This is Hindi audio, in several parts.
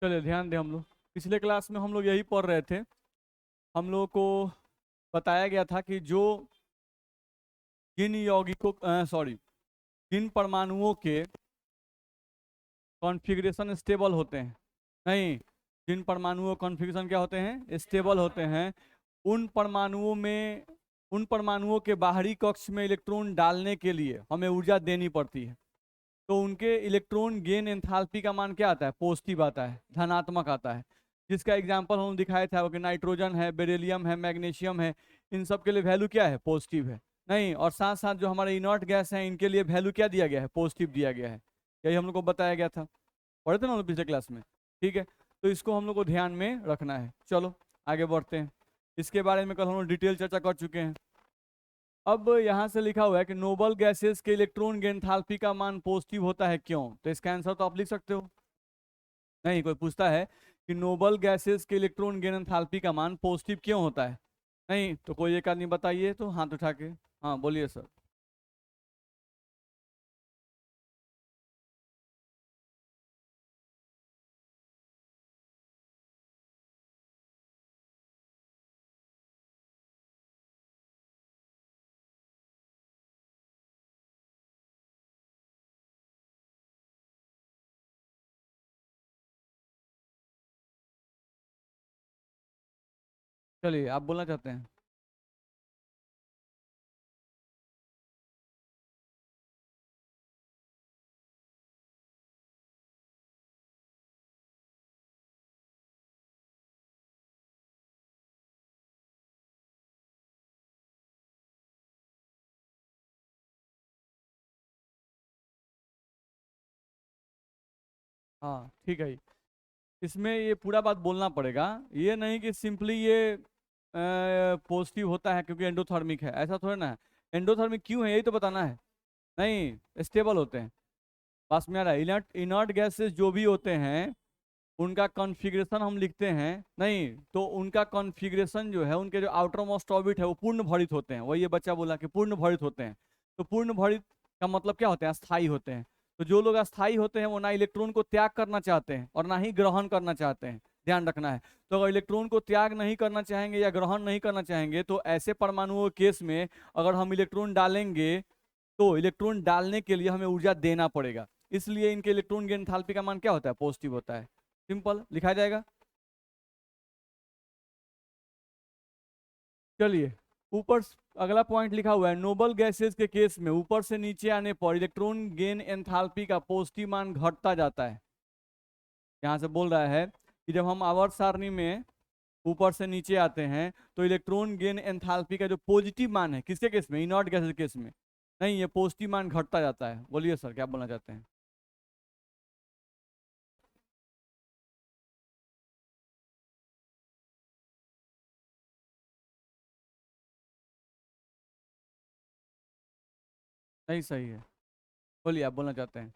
चलिए ध्यान दें। हम लोग पिछले क्लास में हम लोग यही पढ़ रहे थे। हम लोगों को बताया गया था कि जो किन यौगिकों सॉरी किन परमाणुओं के कॉन्फ़िगरेशन स्टेबल होते हैं। नहीं, जिन परमाणुओं कॉन्फ़िगरेशन क्या होते हैं, स्टेबल होते हैं। उन परमाणुओं में उन परमाणुओं के बाहरी कक्ष में इलेक्ट्रॉन डालने के लिए हमें ऊर्जा देनी पड़ती है। तो उनके इलेक्ट्रॉन गेन एंथैल्पी का मान क्या आता है? पॉजिटिव आता है, धनात्मक आता है। जिसका एग्जांपल हम दिखाए थे कि नाइट्रोजन है, बेरिलियम है, मैग्नीशियम है। इन सब के लिए वैल्यू क्या है? पॉजिटिव है। नहीं, और साथ साथ जो हमारे इनर्ट गैस हैं इनके लिए वैल्यू क्या दिया गया है? पॉजिटिव दिया गया है। यही हम लोग को बताया गया था, पढ़े थे ना हम लोग पिछले क्लास में। ठीक है, तो इसको हम लोग को ध्यान में रखना है। चलो आगे बढ़ते हैं। इसके बारे में कल हम लोग डिटेल चर्चा कर चुके हैं। अब यहाँ से लिखा हुआ है कि नोबल गैसेस के इलेक्ट्रॉन एंथैल्पी का मान पॉजिटिव होता है, क्यों? तो इसका आंसर तो आप लिख सकते हो। नहीं, कोई पूछता है कि नोबल गैसेस के इलेक्ट्रॉन एंथैल्पी का मान पॉजिटिव क्यों होता है? नहीं तो कोई एक आदमी बताइए तो हाथ उठा के। हाँ बोलिए सर। चलिए आप बोलना चाहते हैं। हाँ ठीक है। इसमें ये पूरा बात बोलना पड़ेगा। ये नहीं कि सिंपली ये पॉजिटिव होता है क्योंकि एंडोथर्मिक है, ऐसा थोड़ा ना है। एंडोथर्मिक क्यों है यही तो बताना है। नहीं, स्टेबल होते हैं। पास में आ रहा है। इनर्ट इनर्ट गैसेस जो भी होते हैं उनका कॉन्फ़िगरेशन हम लिखते हैं। नहीं तो उनका कॉन्फ़िगरेशन जो है, उनके जो आउटर मोस्ट ऑर्बिट है वो पूर्ण भरित होते हैं। वही ये बच्चा बोला कि पूर्ण भरित होते हैं। तो पूर्ण भरित का मतलब क्या होते हैं? अस्थाई होते हैं। तो जो लोग अस्थाई होते हैं वो ना इलेक्ट्रॉन को त्याग करना चाहते हैं और ना ही ग्रहण करना चाहते हैं। ध्यान रखना है। तो अगर इलेक्ट्रॉन को त्याग नहीं करना चाहेंगे या ग्रहण नहीं करना चाहेंगे तो ऐसे परमाणुओं के केस में अगर हम इलेक्ट्रॉन डालेंगे तो इलेक्ट्रॉन डालने के लिए हमें ऊर्जा देना पड़ेगा। इसलिए इनके इलेक्ट्रॉन की एंथैल्पी का मान क्या होता है? पॉजिटिव होता है। सिंपल लिखा जाएगा। चलिए अगला पॉइंट लिखा हुआ है, नोबल गैसेस के केस में ऊपर से नीचे आने पर इलेक्ट्रॉन गेन एंथैल्पी का पॉजिटिव मान घटता जाता है। यहाँ से बोल रहा है कि जब हम आवर्त सारणी में ऊपर से नीचे आते हैं तो इलेक्ट्रॉन गेन एंथैल्पी का जो पॉजिटिव मान है, किसके केस में? इनर्ट गैसेस के केस में। नहीं, ये पॉजिटिव मान घटता जाता है। बोलिए सर क्या बोलना चाहते हैं। नहीं सही है। बोलिए आप बोलना चाहते हैं।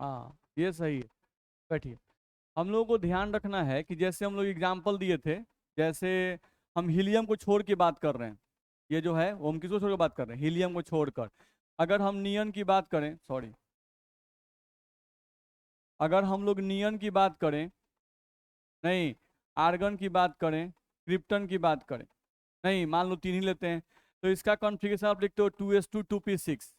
हाँ ये सही है। बैठिए। हम लोगों को ध्यान रखना है कि जैसे हम लोग एग्जाम्पल दिए थे, जैसे हम हीलियम को छोड़ के बात कर रहे हैं। ये जो है वो हम किसको छोड़ के बात कर रहे हैं? हीलियम को छोड़कर। अगर हम नियन की बात करें, सॉरी, अगर हम लोग नियन की बात करें, नहीं, आर्गन की बात करें, क्रिप्टन की बात करें, नहीं मान लो तीन ही लेते हैं, तो इसका कॉन्फ़िगरेशन आप लिखते हो 2s2 2p6।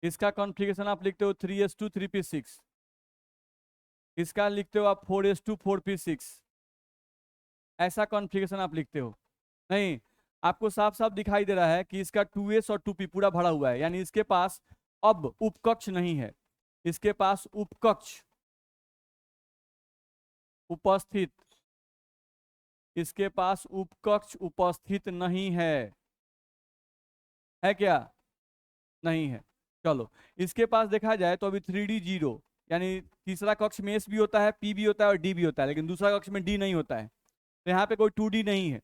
इसका कॉन्फ़िगरेशन आप लिखते हो 3s2 3p6। इसका लिखते हो आप 4s2 4p6। ऐसा कॉन्फ़िगरेशन आप लिखते हो। नहीं, आपको साफ साफ दिखाई दे रहा है कि इसका 2s और 2p पूरा भरा हुआ है, यानी इसके पास अब उपकक्ष नहीं है। इसके पास उपकक्ष उपस्थित इसके पास उपकक्ष उपस्थित नहीं है क्या? नहीं है। चलो, इसके पास देखा जाए तो अभी 3d0, यानी तीसरा कक्ष में s भी होता है, p भी होता है और d भी होता है, लेकिन दूसरा कक्ष में d नहीं होता है। तो यहाँ पे कोई 2d नहीं है।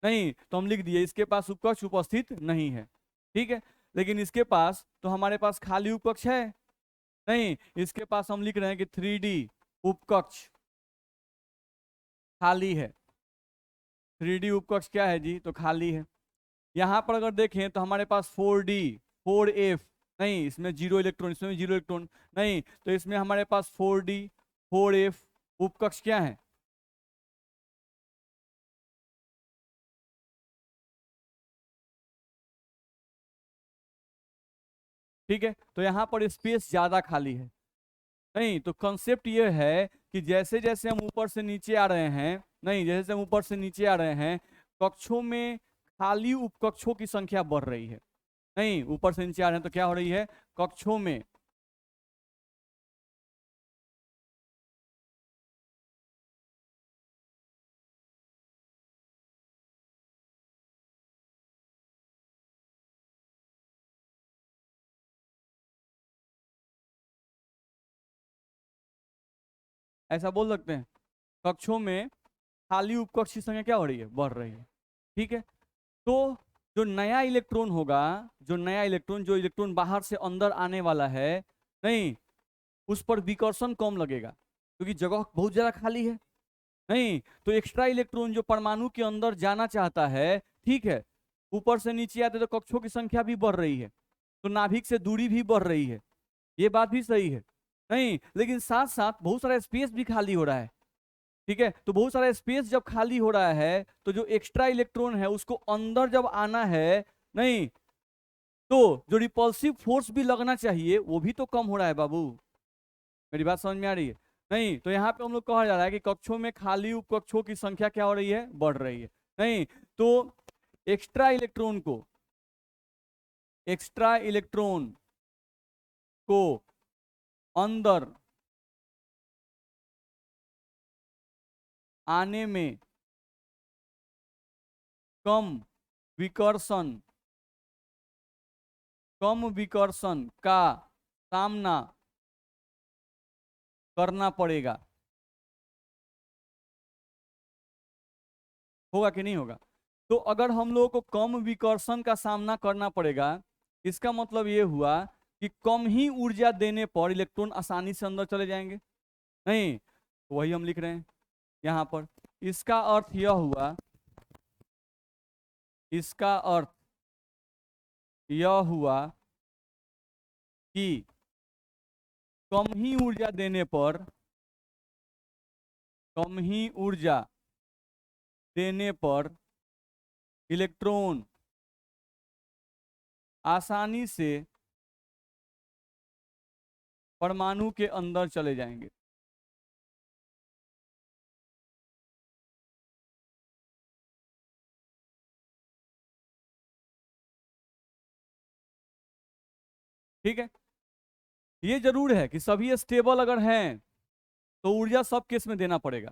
नहीं तो हम लिख दिए इसके पास उपकक्ष उपस्थित नहीं है। ठीक है। लेकिन इसके पास तो हमारे पास खाली उपकक्ष है नहीं, इसके पास हम लिख रहे हैं कि 3D उपकक्ष खाली है। 3D उपकक्ष क्या है जी, तो खाली है। यहाँ पर अगर देखें तो हमारे पास 4D 4F नहीं, इसमें 0 इलेक्ट्रॉन, इसमें भी 0 इलेक्ट्रॉन नहीं, तो इसमें हमारे पास 4D 4F उपकक्ष क्या है, ठीक है। तो यहाँ पर स्पेस ज्यादा खाली है नहीं, तो कंसेप्ट ये है कि जैसे जैसे हम ऊपर से नीचे आ रहे हैं नहीं, जैसे जैसे हम ऊपर से नीचे आ रहे हैं कक्षों में खाली उपकक्षों की संख्या बढ़ रही है नहीं, ऊपर से नीचे आ रहे हैं तो क्या हो रही है, कक्षों में ऐसा बोल सकते हैं, कक्षों में खाली उपकक्ष की संख्या क्या हो रही है, बढ़ रही है, ठीक है। तो जो नया इलेक्ट्रॉन होगा, जो इलेक्ट्रॉन बाहर से अंदर आने वाला है नहीं, उस पर विकर्षण कम लगेगा क्योंकि जगह बहुत ज्यादा खाली है नहीं, तो एक्स्ट्रा इलेक्ट्रॉन जो परमाणु के अंदर जाना चाहता है, ठीक है, ऊपर से नीचे आते तो कक्षों की संख्या भी बढ़ रही है, तो नाभिक से दूरी भी बढ़ रही है, ये बात भी सही है नहीं, लेकिन साथ साथ बहुत सारा स्पेस भी खाली हो रहा है, ठीक है। तो बहुत सारा स्पेस जब खाली हो रहा है तो जो एक्स्ट्रा इलेक्ट्रॉन है उसको अंदर जब आना है नहीं, तो जो रिपल्सिव फोर्स भी लगना चाहिए वो भी तो कम हो रहा है बाबू, मेरी बात समझ में आ रही है नहीं। तो यहाँ पे हम लोग कहा जा रहा है कि कक्षों में खाली उपकक्षों की संख्या क्या हो रही है, बढ़ रही है नहीं, तो एक्स्ट्रा इलेक्ट्रॉन को अंदर आने में कम विकर्षण का सामना करना पड़ेगा, होगा कि नहीं होगा। तो अगर हम लोगों को कम विकर्षण का सामना करना पड़ेगा, इसका मतलब ये हुआ कि कम ही ऊर्जा देने पर इलेक्ट्रॉन आसानी से अंदर चले जाएंगे नहीं, तो वही हम लिख रहे हैं यहाँ पर। इसका अर्थ यह हुआ, इसका अर्थ यह हुआ कि कम ही ऊर्जा देने पर, कम ही ऊर्जा देने पर इलेक्ट्रॉन आसानी से परमाणु के अंदर चले जाएंगे। ठीक है, ये जरूर है कि सभी स्टेबल अगर हैं तो ऊर्जा सब केस में देना पड़ेगा,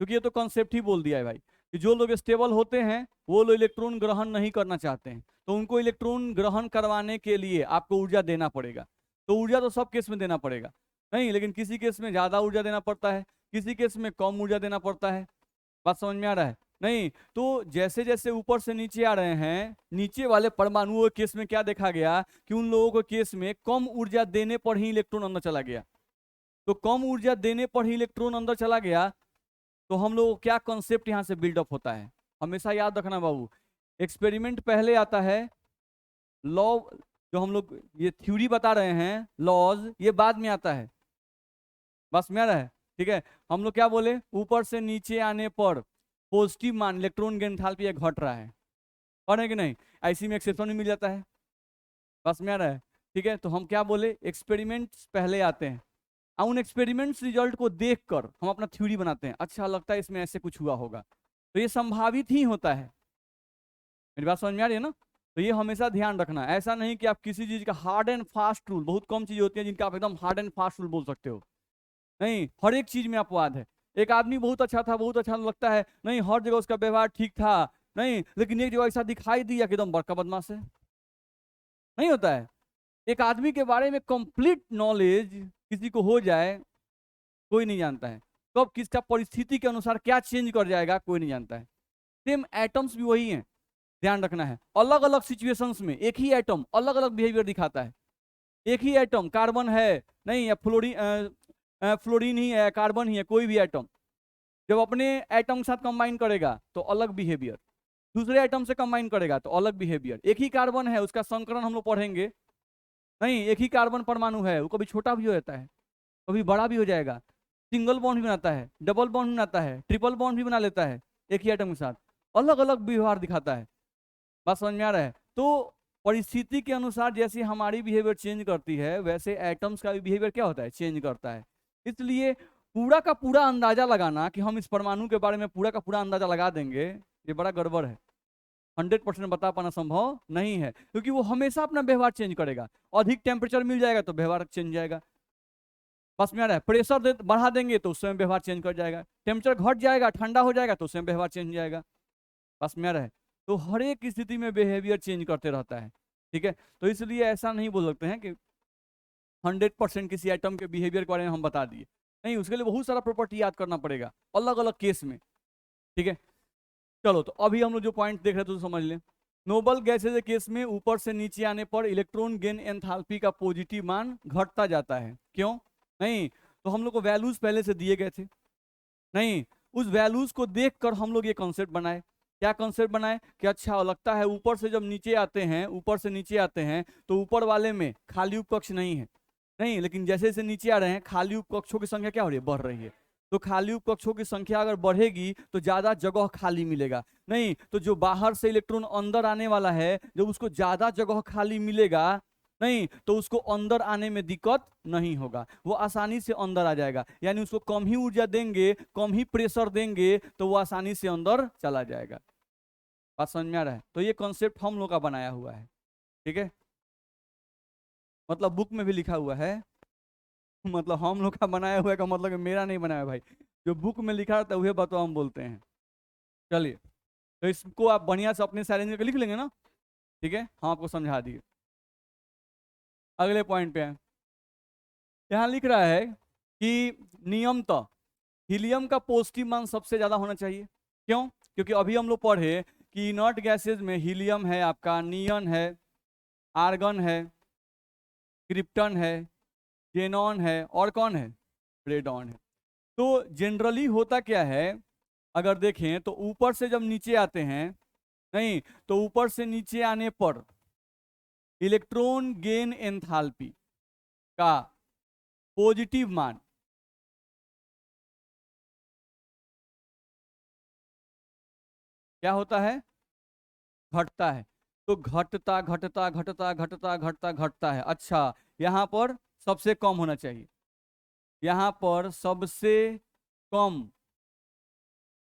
क्योंकि ये तो कॉन्सेप्ट ही बोल दिया है भाई कि जो लोग स्टेबल होते हैं वो लोग इलेक्ट्रॉन ग्रहण नहीं करना चाहते हैं, तो उनको इलेक्ट्रॉन ग्रहण करवाने के लिए आपको ऊर्जा देना पड़ेगा, तो ऊर्जा तो सब केस में देना पड़ेगा नहीं, लेकिन किसी केस में ज्यादा ऊर्जा देना पड़ता है, किसी केस में कम ऊर्जा देना पड़ता है। बात समझ में आ रहा है नहीं। तो जैसे जैसे ऊपर से नीचे आ रहे हैं, नीचे वाले परमाणुओं के केस में क्या देखा गया कि उन लोगों के केस में कम ऊर्जा देने पर ही इलेक्ट्रॉन अंदर चला गया, तो कम ऊर्जा देने पर ही इलेक्ट्रॉन अंदर चला गया, तो हम लोग क्या कॉन्सेप्ट यहाँ से बिल्डअप होता है, हमेशा याद रखना बाबू, एक्सपेरिमेंट पहले आता है, लॉ जो हम लोग ये थ्योरी बता रहे हैं लॉज, ये बाद में आता है, बस में आ रहा है, ठीक है। हम लोग क्या बोले, ऊपर से नीचे आने पर पॉजिटिव मान इलेक्ट्रॉन की एंथैल्पी घट रहा है, और है कि नहीं, ऐसी में एक्सेप्शन भी मिल जाता है, बस में आ रहा है, ठीक है। तो हम क्या बोले, एक्सपेरिमेंट्स पहले आते हैं, उन एक्सपेरिमेंट्स रिजल्ट को देखकर हम अपना थ्योरी बनाते हैं, अच्छा लगता है इसमें ऐसे कुछ हुआ होगा, तो ये संभावित ही होता है, मेरी बात समझ में आ रही है ना। तो ये हमेशा ध्यान रखना, ऐसा नहीं कि आप किसी चीज का हार्ड एंड फास्ट रूल, बहुत कम चीज होती है जिनका आप एकदम हार्ड एंड फास्ट रूल बोल सकते हो, नहीं, हर एक चीज में अपवाद है। एक आदमी बहुत अच्छा था, बहुत अच्छा लगता है, नहीं हर जगह उसका व्यवहार ठीक था नहीं, लेकिन एक जगह ऐसा दिखाई दिया कि एकदम बड़का बदमाश है, नहीं होता है। एक आदमी के बारे में कंप्लीट नॉलेज किसी को हो जाए, कोई नहीं जानता है, कब किसका परिस्थिति के अनुसार क्या चेंज कर जाएगा कोई नहीं जानता है। सेम एटम्स भी वही हैं, ध्यान रखना है, अलग अलग सिचुएशंस में एक ही एटम अलग अलग बिहेवियर दिखाता है। एक ही एटम कार्बन है नहीं या फ्लोरीन ही है, कार्बन ही है, कोई भी एटम जब अपने एटम के साथ कंबाइन करेगा तो अलग बिहेवियर, दूसरे एटम से कंबाइन करेगा तो अलग बिहेवियर। एक ही कार्बन है, उसका संकरण हम लोग पढ़ेंगे, नहीं एक ही कार्बन परमाणु है, वो कभी छोटा भी हो जाता है, कभी बड़ा भी हो जाएगा, सिंगल बॉन्ड भी बनाता है, डबल बॉन्ड भी बनाता है, ट्रिपल बॉन्ड भी बना लेता है, एक ही एटम के साथ अलग अलग व्यवहार दिखाता है। बात समझ में आ रहा है? तो परिस्थिति के अनुसार जैसे हमारी बिहेवियर चेंज करती है वैसे एटम्स का भी बिहेवियर क्या होता है, चेंज करता है। इसलिए पूरा का पूरा अंदाजा लगाना कि हम इस परमाणु के बारे में पूरा का पूरा अंदाजा लगा देंगे, ये बड़ा गड़बड़ है। 100% बता पाना संभव नहीं है, क्योंकि वो हमेशा अपना व्यवहार चेंज करेगा। अधिक टेम्परेचर मिल जाएगा तो व्यवहार चेंज जाएगा। बस में आ रहा है? प्रेशर बढ़ा देंगे तो उसमें व्यवहार चेंज कर जाएगा, टेम्परेचर घट जाएगा ठंडा हो जाएगा तो उसमें व्यवहार चेंज जाएगा। बस में आ रहा है? तो हर एक स्थिति में बिहेवियर चेंज करते रहता है, ठीक है। तो इसलिए ऐसा नहीं बोल सकते हैं कि 100% किसी आइटम के बिहेवियर के बारे में हम बता दिए, नहीं, उसके लिए बहुत सारा प्रॉपर्टी याद करना पड़ेगा अलग अलग केस में, ठीक है। चलो तो अभी हम लोग जो पॉइंट देख रहे थे तो समझ लें। नोबल गैसेज के केस में ऊपर से नीचे आने पर इलेक्ट्रॉन गेन एंथैल्पी का पॉजिटिव मान घटता जाता है। क्यों? नहीं, तो हम लोग को वैल्यूज पहले से दिए गए थे, नहीं, उस वैल्यूज को देखकर हम लोग ये कॉन्सेप्ट बनाए। क्या कॉन्सेप्ट बनाए कि अच्छा लगता है ऊपर से जब नीचे आते हैं, ऊपर से नीचे आते हैं तो ऊपर वाले में खाली उपकक्ष नहीं है, नहीं, लेकिन जैसे जैसे नीचे आ रहे हैं खाली उपकक्षों की संख्या क्या हो रही है, बढ़ रही है। तो खाली उपकक्षों की संख्या अगर बढ़ेगी तो ज्यादा जगह खाली मिलेगा, नहीं तो जो बाहर से इलेक्ट्रॉन अंदर आने वाला है जब उसको ज्यादा जगह खाली मिलेगा, नहीं तो उसको अंदर आने में दिक्कत नहीं होगा, वो आसानी से अंदर आ जाएगा। यानी उसको कम ही ऊर्जा देंगे, कम ही प्रेशर देंगे तो वो आसानी से अंदर चला जाएगा। बात समझ में आ रहा है? तो ये कॉन्सेप्ट हम लोग का बनाया हुआ है, ठीक है, मतलब बुक में भी लिखा हुआ है। मतलब हम लोग का बनाया हुआ है का मतलब मेरा नहीं बनाया भाई, जो बुक में लिखा रहता है वही बात हम बोलते हैं। चलिए, तो इसको आप बढ़िया से अपने साइलेंज में लिख लेंगे ना, ठीक है, हम आपको समझा दिए। अगले पॉइंट पे यहाँ लिख रहा है कि नियमतः हीलियम का पॉजिटिव मान सबसे ज्यादा होना चाहिए। क्यों? क्योंकि अभी हम लोग पढ़े कि इनर्ट गैसेज में हीलियम है, आपका नियन है, आर्गन है, क्रिप्टन है, जेनॉन है, और कौन है, रेडॉन है। तो जनरली होता क्या है, अगर देखें तो ऊपर से जब नीचे आते हैं, नहीं तो ऊपर से नीचे आने पर इलेक्ट्रॉन गेन एंथैल्पी का पॉजिटिव मान क्या होता है, घटता है। तो घटता घटता घटता घटता घटता घटता है। अच्छा, यहां पर सबसे कम होना चाहिए, यहां पर सबसे कम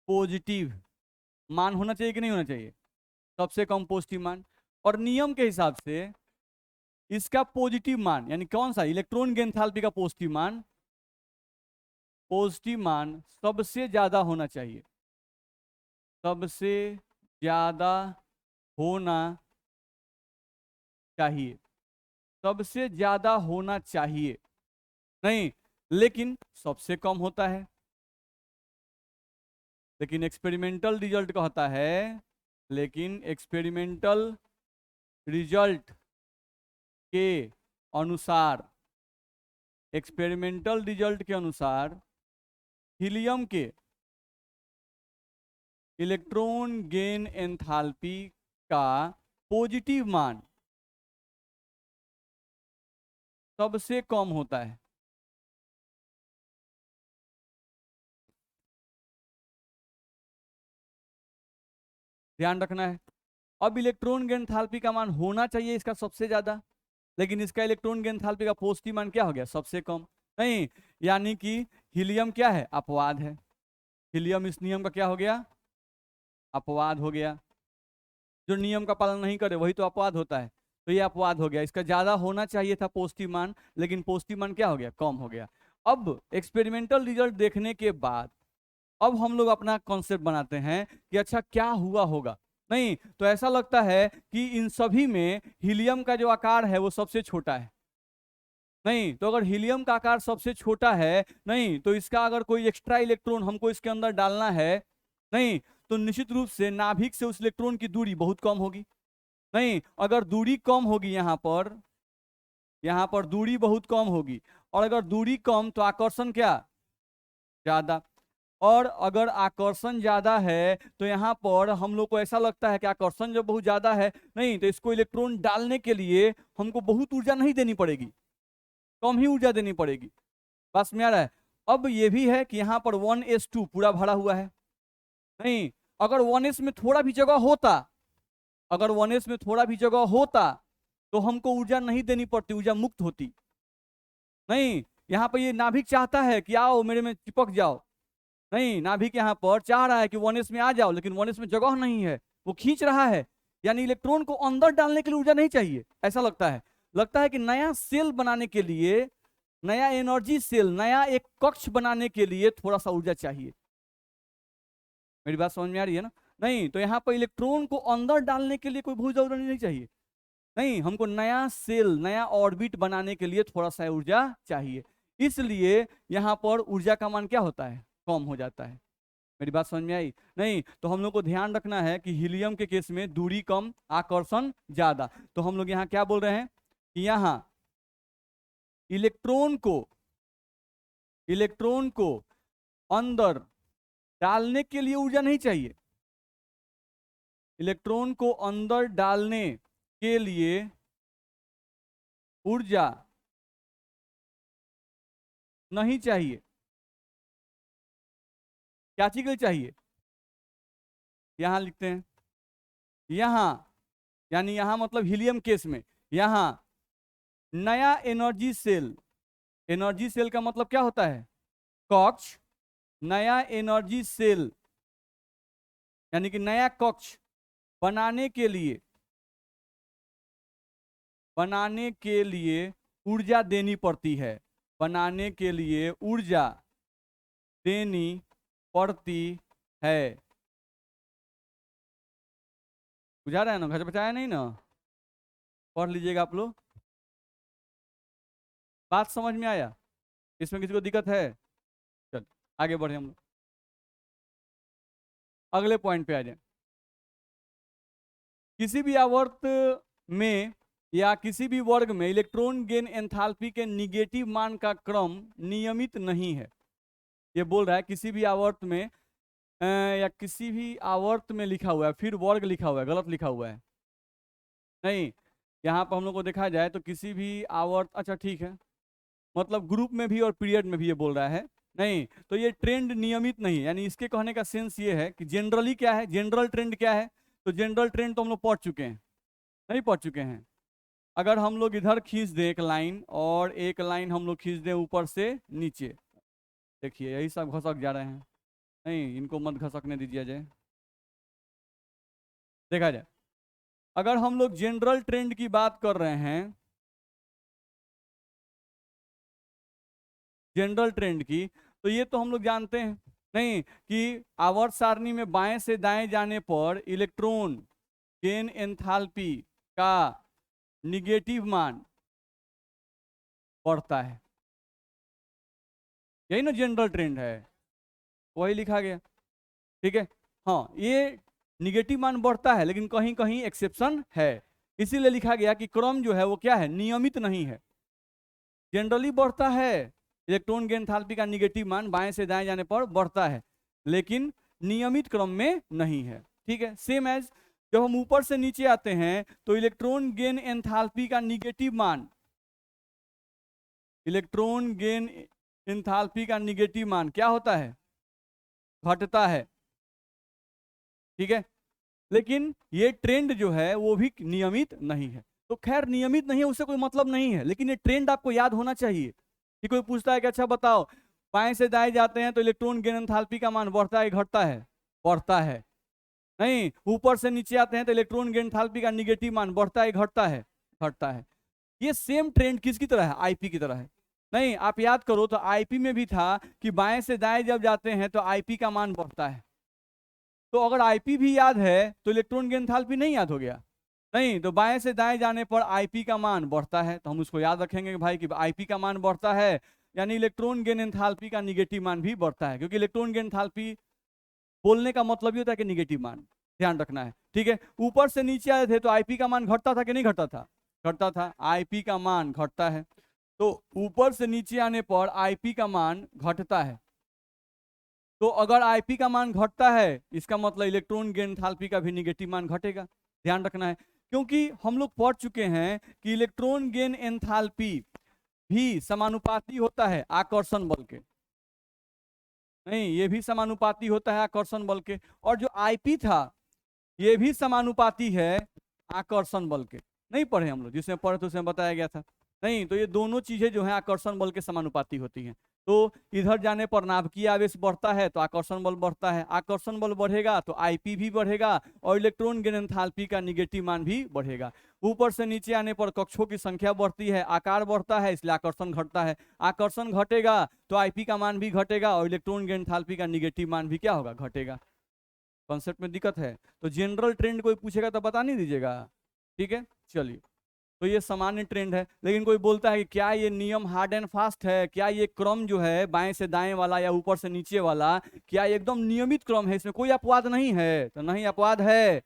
पॉजिटिव मान होना चाहिए कि नहीं होना चाहिए, सबसे कम पॉजिटिव मान। और नियम के हिसाब से इसका पॉजिटिव मान यानी कौन सा, इलेक्ट्रॉन गेन एंथैल्पी का पॉजिटिव मान, पॉजिटिव मान सबसे ज्यादा होना चाहिए, सबसे ज्यादा होना चाहिए, सबसे ज्यादा होना चाहिए, नहीं लेकिन सबसे कम होता है। लेकिन एक्सपेरिमेंटल रिजल्ट कहता है, लेकिन एक्सपेरिमेंटल रिजल्ट के अनुसार, एक्सपेरिमेंटल रिजल्ट के अनुसार हीलियम के इलेक्ट्रॉन गेन एंथैल्पी का पॉजिटिव मान सबसे कम होता है। ध्यान रखना है। अब इलेक्ट्रॉन गेन एंथैल्पी का मान होना चाहिए इसका सबसे ज्यादा, लेकिन इसका इलेक्ट्रॉन गेन एंथैल्पी का पॉजिटिव मान क्या हो गया, सबसे कम, नहीं यानी कि हीलियम क्या है, अपवाद है। हीलियम इस नियम का क्या हो गया, अपवाद हो गया। जो नियम का पालन नहीं करे वही तो अपवाद होता है, तो ये अपवाद हो गया। इसका ज्यादा होना चाहिए था पॉजिटिव मान, लेकिन पॉजिटिव मान क्या हो गया, कम हो गया। अब एक्सपेरिमेंटल रिजल्ट देखने के बाद अब हम लोग अपना कॉन्सेप्ट बनाते हैं कि अच्छा क्या हुआ होगा। नहीं तो ऐसा लगता है कि इन सभी में हीलियम का जो आकार है वो सबसे छोटा है, नहीं तो अगर हीलियम का आकार सबसे छोटा है, नहीं तो इसका अगर कोई एक्स्ट्रा इलेक्ट्रॉन हमको इसके अंदर डालना है, नहीं तो निश्चित रूप से नाभिक से उस इलेक्ट्रॉन की दूरी बहुत कम होगी। नहीं, अगर दूरी कम होगी यहाँ पर दूरी बहुत कम होगी, और अगर दूरी कम तो आकर्षण क्या, ज्यादा। और अगर आकर्षण ज्यादा है तो यहाँ पर हम लोग को ऐसा लगता है कि आकर्षण जब बहुत ज्यादा है, नहीं तो इसको इलेक्ट्रॉन डालने के लिए हमको बहुत ऊर्जा नहीं देनी पड़ेगी, कम ही ऊर्जा देनी पड़ेगी। बस में आ रहा है। अब ये भी है कि यहाँ पर 1s2 पूरा भरा हुआ है। नहीं, अगर 1s में थोड़ा भी जगह होता, अगर 1s में थोड़ा भी जगह होता तो हमको ऊर्जा नहीं देनी पड़ती, ऊर्जा मुक्त होती। नहीं, यहाँ पर ये नाभिक चाहता है कि आओ मेरे में चिपक जाओ। नहीं, नाभिक यहाँ पर चाह रहा है कि 1s में आ जाओ, लेकिन 1s में जगह नहीं है, वो खींच रहा है। यानी इलेक्ट्रॉन को अंदर डालने के लिए ऊर्जा नहीं चाहिए, ऐसा लगता है कि नया सेल बनाने के लिए, नया एनर्जी सेल, नया एक कक्ष बनाने के लिए थोड़ा सा ऊर्जा चाहिए। मेरी बात समझ में आ रही है ना? नहीं, तो यहाँ पर इलेक्ट्रॉन को अंदर डालने के लिए कोई बहुत जरूरत नहीं चाहिए। नहीं, हमको नया सेल, नया ऑर्बिट बनाने के लिए थोड़ा सा ऊर्जा चाहिए, इसलिए यहाँ पर ऊर्जा का मान क्या होता है, कम हो जाता है। मेरी बात समझ में आई? नहीं, तो हम लोग को ध्यान रखना है कि हीलियम के केस में दूरी कम, आकर्षण ज्यादा। तो हम लोग यहाँ क्या बोल रहे हैं कि यहाँ इलेक्ट्रॉन को अंदर डालने के लिए ऊर्जा नहीं चाहिए, इलेक्ट्रॉन को अंदर डालने के लिए ऊर्जा नहीं चाहिए। क्या चीज के लिए चाहिए, यहां लिखते हैं, यहां यानी यहां मतलब हीलियम केस में, यहां नया एनर्जी सेल, एनर्जी सेल का मतलब क्या होता है, कक्ष। नया एनर्जी सेल यानी कि नया कक्ष बनाने के लिए ऊर्जा देनी पड़ती है, बनाने के लिए ऊर्जा देनी पड़ती है। बुझा रहा है ना, घर से बचाया नहीं ना, पढ़ लीजिएगा आप लोग। बात समझ में आया? इसमें किसी को दिक्कत है? चल आगे बढ़े हम लोग, अगले पॉइंट पे आ जाए। किसी भी आवर्त में या किसी भी वर्ग में इलेक्ट्रॉन गेन एंथैल्पी के निगेटिव मान का क्रम नियमित नहीं है। ये बोल रहा है किसी भी आवर्त में या किसी भी आवर्त में लिखा हुआ है, फिर वर्ग लिखा हुआ है, गलत लिखा हुआ है। नहीं, यहाँ पर हम लोग को देखा जाए तो किसी भी आवर्त, अच्छा ठीक है, मतलब ग्रुप में भी और पीरियड में भी ये बोल रहा है। नहीं, तो ये ट्रेंड नियमित नहीं है, यानी इसके कहने का सेंस ये है कि जनरली क्या है, जनरल ट्रेंड क्या है। तो जनरल ट्रेंड तो हम लोग पढ़ चुके हैं, नहीं पढ़ चुके हैं। अगर हम लोग इधर खींच दें एक लाइन, और एक लाइन हम लोग खींच दें ऊपर से नीचे, देखिए यही सब घसक जा रहे हैं। नहीं, इनको मत घसकने दीजिए जाए, देखा जाए। अगर हम लोग जनरल ट्रेंड की बात कर रहे हैं, जनरल ट्रेंड की, तो ये तो हम लोग जानते हैं नहीं कि आवर्त सारणी में बाएं से दाएं जाने पर इलेक्ट्रॉन गेन एंथैल्पी का निगेटिव मान बढ़ता है, यही ना जनरल ट्रेंड है, वही लिखा गया। ठीक है, हाँ, ये निगेटिव मान बढ़ता है, लेकिन कहीं कहीं एक्सेप्शन है, इसीलिए लिखा गया कि क्रम जो है वो क्या है, नियमित नहीं है। जनरली बढ़ता है, इलेक्ट्रॉन गेन एंथैल्पी का निगेटिव मान बाएं से दाएं जाने पर बढ़ता है, लेकिन नियमित क्रम में नहीं है। ठीक है, सेम एज जब हम ऊपर से नीचे आते हैं तो इलेक्ट्रॉन गेन एंथैल्पी का निगेटिव मान, इलेक्ट्रॉन गेन एंथैल्पी का निगेटिव मान क्या होता है, घटता है। ठीक है, लेकिन ये ट्रेंड जो है वो भी नियमित नहीं है। तो खैर नियमित नहीं है उससे कोई मतलब नहीं है, लेकिन ये ट्रेंड आपको याद होना चाहिए। कि कोई पूछता है कि अच्छा बताओ, बाएं से दाएं जाते हैं तो इलेक्ट्रॉन गेन एंथैल्पी का मान बढ़ता है घटता है, बढ़ता है। नहीं, ऊपर से नीचे आते हैं तो इलेक्ट्रॉन गेन एंथैल्पी का निगेटिव मान बढ़ता है घटता है, घटता है। ये सेम ट्रेंड किसकी तरह है, आईपी की तरह है। नहीं, आप याद करो तो आईपी में भी था कि बाएं से दाएं जब जाते हैं तो आईपी का मान बढ़ता है। तो अगर आईपी भी याद है तो इलेक्ट्रॉन गेन एंथैल्पी नहीं याद हो गया। नहीं, तो बाएं से दाएं जाने पर आईपी का मान बढ़ता है, तो हम उसको याद रखेंगे कि भाई कि आईपी का मान बढ़ता है, यानी इलेक्ट्रॉन गेन एंथैल्पी का निगेटिव मान भी बढ़ता है, क्योंकि इलेक्ट्रॉन गेन एंथैल्पी बोलने का मतलब ही होता है कि निगेटिव मान, ध्यान रखना है, ठीक है। ऊपर से नीचे आए थे तो आईपी का मान घटता था कि नहीं घटता था? घटता था, आईपी का मान घटता है। तो ऊपर से नीचे आने पर आईपी का मान घटता है। तो अगर आईपी का मान घटता है इसका मतलब इलेक्ट्रॉन गेन एंथैल्पी का भी निगेटिव मान घटेगा, ध्यान रखना है। क्योंकि हम लोग पढ़ चुके हैं कि इलेक्ट्रॉन गेन एंथैल्पी भी समानुपाती होता है आकर्षण बल के, नहीं ये भी समानुपाती होता है आकर्षण बल के। और जो आईपी था ये भी समानुपाती है आकर्षण बल के। नहीं पढ़े हम लोग? जिसमें पढ़े तो उसमें बताया गया था। नहीं, तो ये दोनों चीजें जो है आकर्षण बल के समानुपाती होती हैं। तो इधर जाने पर नाभिकीय आवेश बढ़ता है तो आकर्षण बल बढ़ता है, आकर्षण बल बढ़ेगा तो आईपी भी बढ़ेगा और इलेक्ट्रॉन गेन एंथैल्पी का निगेटिव मान भी बढ़ेगा। ऊपर से नीचे आने पर कक्षों की संख्या बढ़ती है, आकार बढ़ता है, इसलिए आकर्षण घटता है। आकर्षण घटेगा तो आईपी का मान भी घटेगा और इलेक्ट्रॉन गेन एंथैल्पी का निगेटिव मान भी क्या होगा? घटेगा। कॉन्सेप्ट में दिक्कत है? तो जनरल ट्रेंड कोई पूछेगा तो बता नहीं दीजिएगा, ठीक है। चलिए, तो ये सामान्य ट्रेंड है। लेकिन कोई बोलता है कि क्या ये नियम हार्ड एंड फास्ट है, क्या ये क्रम जो है बाएं से दाएं वाला या ऊपर से नीचे वाला, क्या ये एकदम नियमित क्रम है, इसमें कोई अपवाद नहीं है? तो नहीं, अपवाद है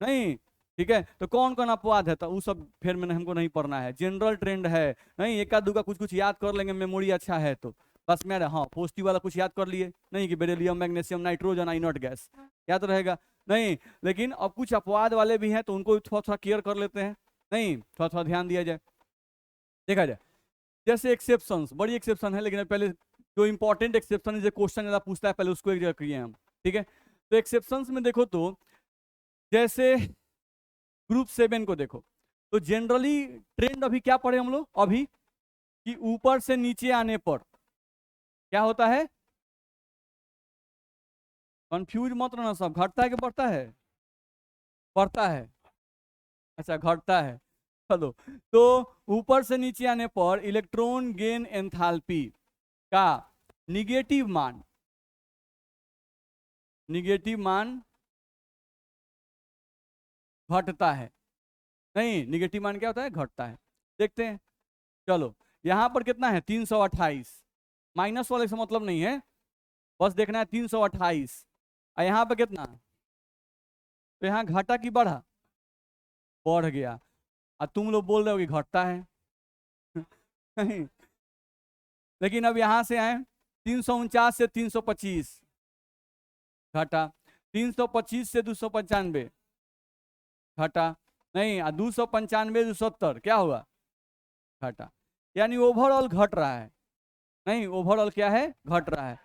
नहीं, ठीक है। तो कौन कौन अपवाद है तो वो सब फिर मैंने हमको नहीं पढ़ना है, जनरल ट्रेंड है। नहीं, एक आध दूका कुछ कुछ याद कर लेंगे, मेमोरी अच्छा है तो बस मेरे, हाँ पॉजिटिव वाला कुछ याद कर लिए, नहीं कि beryllium magnesium nitrogen inert gas याद रहेगा नहीं। लेकिन अब कुछ अपवाद वाले भी हैं तो उनको थोड़ा थोड़ा केयर कर लेते हैं, नहीं थोड़ा थोड़ा ध्यान दिया जाए, देखा जाए। जैसे एक्सेप्शंस, बड़ी एक्सेप्शन है लेकिन पहले जो इंपॉर्टेंट एक्सेप्शन है जो क्वेश्चन ज्यादा पूछता है पहले उसको एक जगह किए हम, ठीक है। तो एक्सेप्शंस में देखो तो जैसे ग्रुप 7 को देखो तो जनरली ट्रेंड अभी क्या पढ़े हम लोग अभी कि ऊपर से नीचे आने पर क्या होता है? कंफ्यूज मत रहना, सब घटता है कि बढ़ता है? बढ़ता है, अच्छा घटता है। चलो, तो ऊपर से नीचे आने पर इलेक्ट्रॉन गेन एंथैल्पी का निगेटिव मान, निगेटिव मान घटता है। नहीं, निगेटिव मान क्या होता है? घटता है। देखते हैं, चलो यहां पर कितना है? 328, माइनस वाले से मतलब नहीं है, बस देखना है 328। और यहाँ पे कितना? तो यहाँ घटा कि बढ़ा? बढ़ गया। और तुम लोग बोल रहे हो कि घटता है नहीं, लेकिन अब यहां से आए 349 से 325 घटा, 325 से 295 घटा, नहीं 295 270 क्या हुआ? घटा। यानी ओवरऑल घट रहा है, नहीं ओवरऑल क्या है? घट रहा है,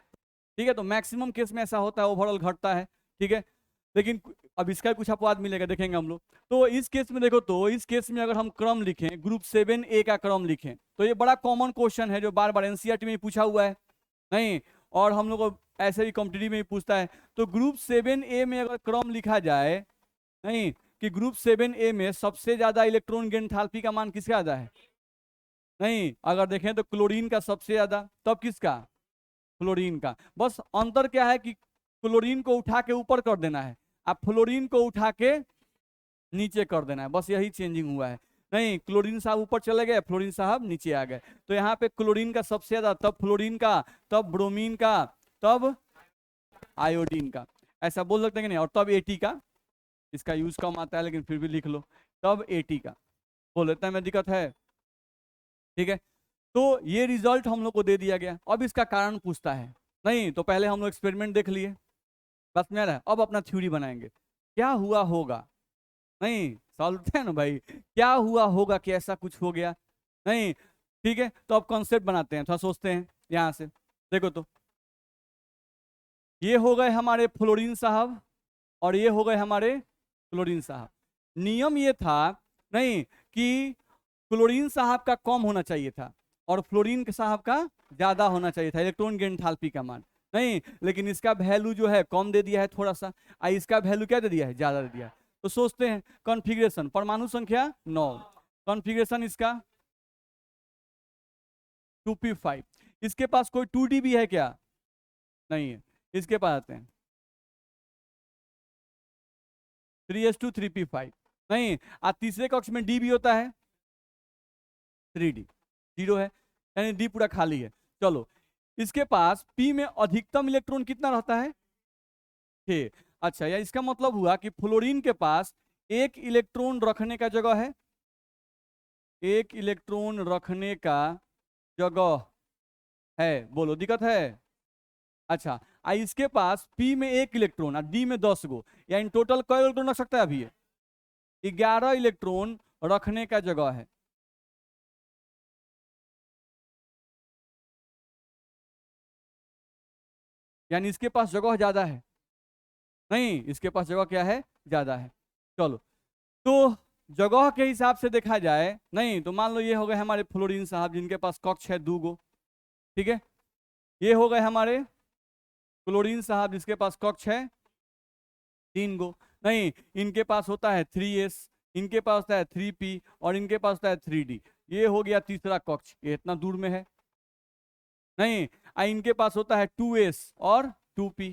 ठीक है। तो मैक्सिमम केस में ऐसा होता है, ओवरऑल घटता है, ठीक है। लेकिन अब इसका कुछ अपवाद मिलेगा, देखेंगे हम लोग। तो इस केस में देखो, तो इस केस में अगर हम क्रम लिखें, ग्रुप 7A का क्रम लिखें, तो ये बड़ा कॉमन क्वेश्चन है जो बार बार एनसीईआरटी में पूछा हुआ है, नहीं और हम लोग को ऐसे भी कॉम्पिटिटिव में भी पूछता है। तो ग्रुप 7A में अगर क्रम लिखा जाए, नहीं कि ग्रुप 7A में सबसे ज्यादा इलेक्ट्रॉन गेन एंथैल्पी का मान किसका ज्यादा है? नहीं, अगर देखें तो क्लोरीन का सबसे ज्यादा, तब किसका? फ्लोरीन का। बस अंतर क्या है कि क्लोरीन को उठा के ऊपर कर देना है, अब फ्लोरीन को उठा के नीचे कर देना है, बस यही चेंजिंग हुआ है। नहीं, क्लोरीन साहब ऊपर चले गए, फ्लोरीन साहब नीचे आ गए। तो यहाँ पे क्लोरीन का सबसे ज्यादा, तब फ्लोरीन का, तब ब्रोमीन का, तब आयोडीन का, ऐसा बोल सकते हैं कि नहीं? और तब एटी का, इसका यूज कम आता है लेकिन फिर भी लिख लो, तब एटी का बोल लेते हैं, में दिक्कत है, ठीक है। तो ये रिजल्ट हम लोग को दे दिया गया, अब इसका कारण पूछता है। नहीं, तो पहले हम लोग एक्सपेरिमेंट देख लिए, बस मेरा अब अपना थ्योरी बनाएंगे, क्या हुआ होगा। नहीं, सॉल्व है ना भाई, क्या हुआ होगा कि ऐसा कुछ हो गया, नहीं ठीक है। तो अब कॉन्सेप्ट बनाते हैं, थोड़ा सोचते हैं यहां से। देखो तो ये हो गए हमारे फ्लोरीन साहब और ये हो गए हमारे क्लोरीन साहब। नियम ये था नहीं कि क्लोरीन साहब का कम होना चाहिए था और फ्लोरीन साहब का ज्यादा होना चाहिए था इलेक्ट्रॉन गेन एंथैल्पी का मान, नहीं लेकिन इसका वैल्यू जो है कम दे दिया है थोड़ा सा, इसका वैल्यू क्या दे दिया है? ज्यादा दे दिया है। तो सोचते हैं कॉन्फ़िगरेशन, परमाणु संख्या 9, कॉन्फ़िगरेशन इसका 2p5। इसके पास कोई 2d भी है क्या? नहीं है। इसके पास आते हैं 3s2 3p5, नहीं तीसरे कक्ष में d भी होता है, 3d 0 है, यानी d पूरा खाली है। चलो, इसके पास p में अधिकतम इलेक्ट्रॉन कितना रहता है? 6। अच्छा, या इसका मतलब हुआ कि फ्लोरीन के पास एक इलेक्ट्रॉन रखने का जगह है, एक इलेक्ट्रॉन रखने का जगह है। बोलो दिक्कत है? अच्छा, इसके पास पी में एक इलेक्ट्रॉन और डी में 10 गो, या इन टोटल कई इलेक्ट्रॉन रख सकता है अभी? 11 इलेक्ट्रॉन रखने का जगह है। यानी इसके पास जगह ज्यादा है? नहीं, इसके पास जगह क्या है? ज्यादा है। चलो, तो जगह के हिसाब से देखा जाए, नहीं तो मान लो ये हो गए हमारे फ्लोरीन साहब जिनके पास कक्ष है 2 गो, ठीक है। ये हो गए हमारे क्लोरीन साहब जिसके पास कक्ष है 3 गो। नहीं, इनके पास होता है 3s, इनके पास होता है 3p और इनके पास होता है 3d। ये हो गया तीसरा कक्ष, ये इतना दूर में है। नहीं, इनके पास होता है 2s और 2p,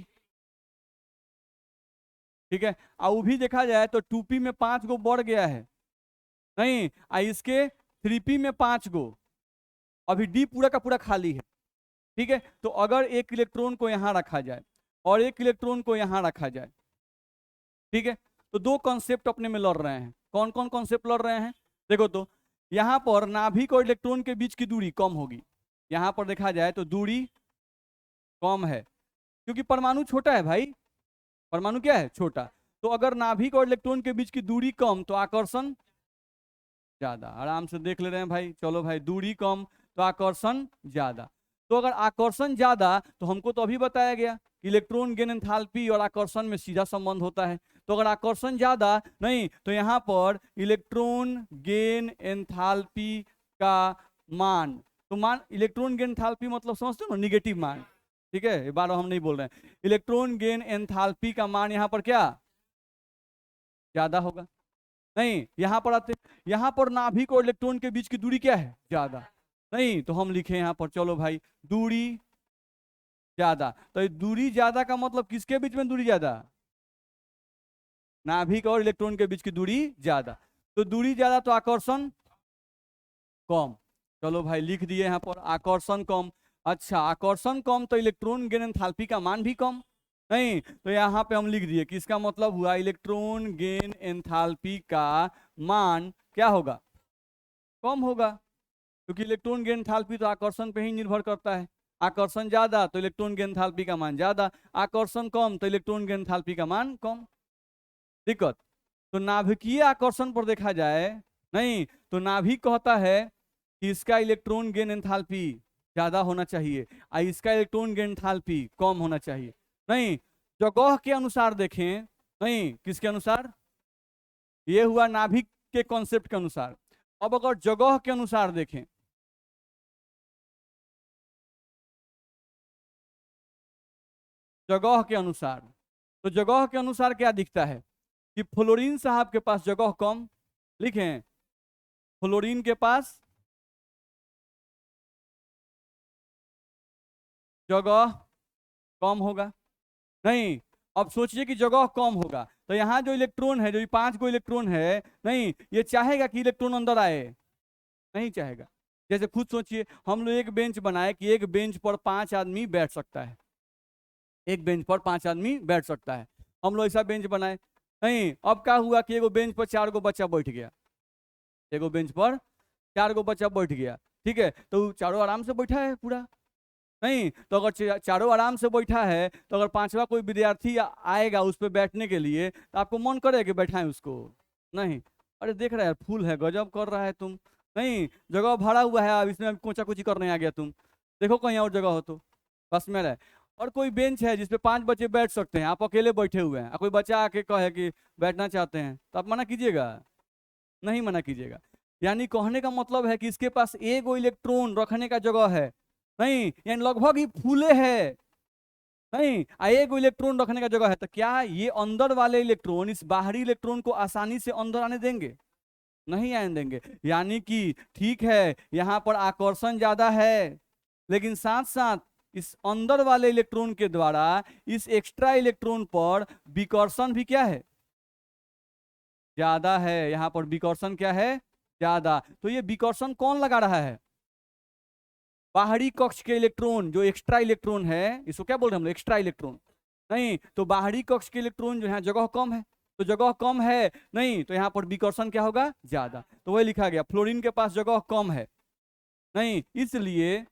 ठीक है। वो भी देखा जाए तो 2p में 5 गो बढ़ गया है। नहीं, इसके 3p में 5 गो, अभी d पूरा का पूरा खाली है, ठीक है। तो अगर एक इलेक्ट्रॉन को यहां रखा जाए और एक इलेक्ट्रॉन को यहां रखा जाए, ठीक है, तो दो कॉन्सेप्ट अपने में लड़ रहे हैं। कौन कौन कॉन्सेप्ट लड़ रहे हैं? देखो तो, यहां पर नाभिक और इलेक्ट्रॉन के बीच की दूरी कम होगी। यहां पर देखा जाए तो दूरी कम है, क्योंकि परमाणु छोटा है भाई। परमाणु क्या है? छोटा। तो अगर नाभिक और इलेक्ट्रॉन के बीच की दूरी कम तो आकर्षण ज्यादा। आराम से देख ले रहे हैं भाई। चलो भाई, दूरी कम तो आकर्षण ज्यादा। तो अगर आकर्षण ज्यादा, तो हमको तो अभी बताया गया इलेक्ट्रॉन गेन एंथैल्पी और आकर्षण में सीधा संबंध होता है। तो अगर आकर्षण ज्यादा, नहीं तो यहाँ पर इलेक्ट्रॉन गेन एंथैल्पी का मान, तो मान इलेक्ट्रॉन गेन एंथैल्पी मतलब समझते हो ना, निगेटिव मान, ठीक है। ये बार हम नहीं बोल रहे हैं। इलेक्ट्रॉन गेन एंथैल्पी का मान यहाँ पर क्या ज्यादा होगा? नहीं, यहां पर आते, यहां पर नाभिक और इलेक्ट्रॉन के बीच की दूरी क्या है? ज्यादा। नहीं तो हम लिखे यहां पर, चलो भाई, दूरी ज्यादा। तो ये दूरी ज्यादा का मतलब किसके बीच में दूरी ज्यादा? नाभिक और इलेक्ट्रॉन के बीच की दूरी ज्यादा। तो दूरी ज्यादा तो आकर्षण कम। चलो भाई, लिख दिए यहां पर आकर्षण कम। अच्छा, आकर्षण कम तो इलेक्ट्रॉन गेन एंथैल्पी का मान भी कम। नहीं तो यहाँ पे हम लिख दिए कि इसका मतलब हुआ इलेक्ट्रॉन गेन एंथैल्पी का मान क्या होगा? कम होगा, क्योंकि इलेक्ट्रॉन गेन एंथैल्पी तो आकर्षण पे ही निर्भर करता है। आकर्षण ज्यादा तो इलेक्ट्रॉन गेन एंथैल्पी का मान ज्यादा, आकर्षण कम तो इलेक्ट्रॉन गेन एंथैल्पी का मान कम। दिक्कत? तो नाभिकीय आकर्षण पर देखा जाए, नहीं तो नाभिक कहता है कि इसका इलेक्ट्रॉन गेन एंथैल्पी ज्यादा होना चाहिए और इसका इलेक्ट्रॉन गेन एंथैल्पी कम होना चाहिए। नहीं, जगह के अनुसार देखें, नहीं किसके अनुसार? ये हुआ नाभिक के कॉन्सेप्ट के अनुसार। अब अगर जगह के अनुसार देखें, जगह के अनुसार, तो जगह के अनुसार क्या दिखता है कि फ्लोरीन साहब के पास जगह कम। लिखें, फ्लोरीन के पास जगह कम होगा। नहीं, अब सोचिए कि जगह कम होगा तो यहाँ जो इलेक्ट्रॉन है, जो 5 गो इलेक्ट्रॉन है, नहीं ये चाहेगा कि इलेक्ट्रॉन अंदर आए? नहीं चाहेगा। जैसे खुद सोचिए, हम लोग एक बेंच बनाए कि एक बेंच पर 5 आदमी बैठ सकता है, एक बेंच पर 5 आदमी बैठ सकता है, हम लोग ऐसा बेंच बनाए। नहीं, अब क्या हुआ कि एगो बेंच पर 4 गो बच्चा बैठ गया, एगो बेंच पर 4 गो बच्चा बैठ गया, ठीक है। तो चारों आराम से बैठा है पूरा। नहीं तो अगर चारों आराम से बैठा है, तो अगर पांचवा कोई विद्यार्थी आएगा उस पर बैठने के लिए, तो आपको मन करेगा कि बैठाएं उसको? नहीं। अरे देख रहा है फूल है, गजब कर रहा है तुम। नहीं, जगह भरा हुआ है, अब इसमें कोचा कोची करने आ गया तुम, देखो कहीं और जगह हो तो। बस में रहे। और कोई बेंच है जिसपे 5 बच्चे बैठ सकते हैं, आप अकेले बैठे हुए हैं, कोई बच्चा आके कहे कि बैठना चाहते हैं, तो आप मना कीजिएगा? नहीं मना कीजिएगा। यानी कहने का मतलब है कि इसके पास एगो इलेक्ट्रॉन रखने का जगह है, नहीं यानी लगभग ही फूले है। नहीं, एगो इलेक्ट्रॉन रखने का जगह है, तो क्या ये अंदर वाले इलेक्ट्रॉन इस बाहरी इलेक्ट्रॉन को आसानी से अंदर आने देंगे? नहीं आने देंगे। यानी कि ठीक है, यहां पर आकर्षण ज्यादा है, लेकिन साथ साथ इस अंदर वाले इलेक्ट्रॉन के द्वारा इस एक्स्ट्रा इलेक्ट्रॉन पर विकर्षण भी क्या है? ज्यादा है। यहां पर विकर्षण क्या है? ज्यादा। तो ये विकर्षण कौन लगा रहा है? बाहरी कक्ष के इलेक्ट्रॉन, जो एक्स्ट्रा इलेक्ट्रॉन है, इसको क्या बोल रहे हैं हम लोग? Extra electron. नहीं, तो बाहरी कक्ष के इलेक्ट्रॉन जो है जगह कम है, तो जगह कम है, नहीं तो यहाँ पर विकर्षण क्या होगा, ज्यादा। तो वही लिखा गया, फ्लोरीन के पास जगह कम है, नहीं इसलिए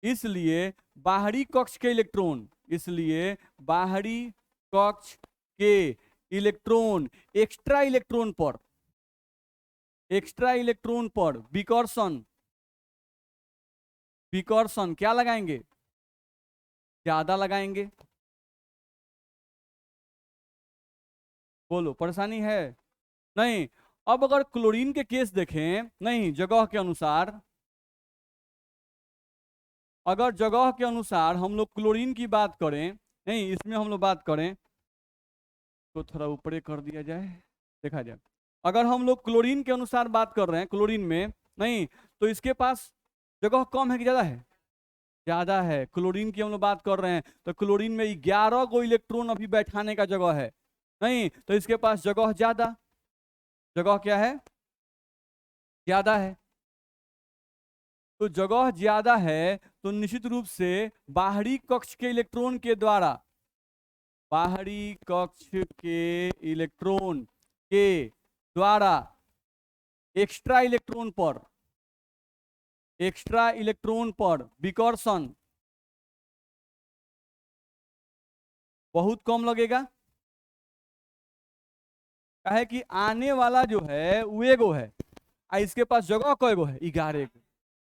इसलिए बाहरी कक्ष के इलेक्ट्रॉन, इसलिए बाहरी कक्ष के इलेक्ट्रॉन एक्स्ट्रा इलेक्ट्रॉन पर विकर्षण विकर्षण क्या लगाएंगे, ज्यादा लगाएंगे। बोलो परेशानी है, नहीं। अब अगर क्लोरीन के केस देखें, नहीं जगह के अनुसार, अगर जगह के अनुसार हम लोग क्लोरीन की बात करें, नहीं इसमें हम लोग बात करें तो थोड़ा ऊपरे कर दिया जाए, देखा जाए। अगर हम लोग क्लोरीन के अनुसार बात कर रहे हैं, क्लोरीन में, नहीं तो इसके पास जगह कम है कि ज्यादा है, ज्यादा है। क्लोरीन की हम लोग बात कर रहे हैं तो क्लोरीन में 11 को इलेक्ट्रॉन अभी बैठाने का जगह है, नहीं तो इसके पास जगह ज्यादा, जगह क्या है, ज्यादा है। तो जगह ज्यादा है तो निश्चित रूप से बाहरी कक्ष के इलेक्ट्रॉन के द्वारा, बाहरी कक्ष के इलेक्ट्रॉन के द्वारा एक्स्ट्रा इलेक्ट्रॉन पर विकर्षण बहुत कम लगेगा। कहे कि आने वाला जो है वो एगो है, इसके पास जगह कएगो है, 11 को,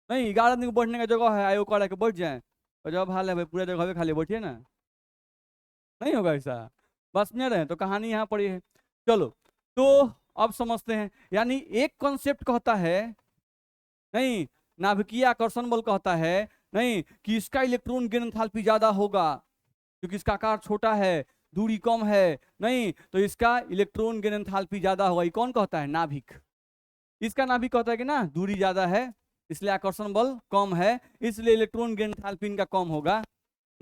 नहीं 11 दिन बैठने का जगह है, आयो कर बैठ जाए, और जब हाल है भाई पूरा जगह खाली बैठिए ना, नहीं होगा ऐसा। बस में रहे तो कहानी यहाँ पड़ी है। चलो, तो अब समझते हैं, यानी एक कॉन्सेप्ट कहता है, नहीं नाभिकीय आकर्षण बल कहता है, नहीं कि इसका इलेक्ट्रॉन गेन एंथैल्पी ज्यादा होगा क्योंकि इसका आकार छोटा है, दूरी कम है, नहीं तो इसका इलेक्ट्रॉन गेन एंथैल्पी ज्यादा होगा। ये कौन कहता है, नाभिक। इसका नाभिक कहता है कि ना दूरी ज्यादा है इसलिए आकर्षण बल कम है, इसलिए इलेक्ट्रॉन गेन एंथैल्पी इनका कम होगा।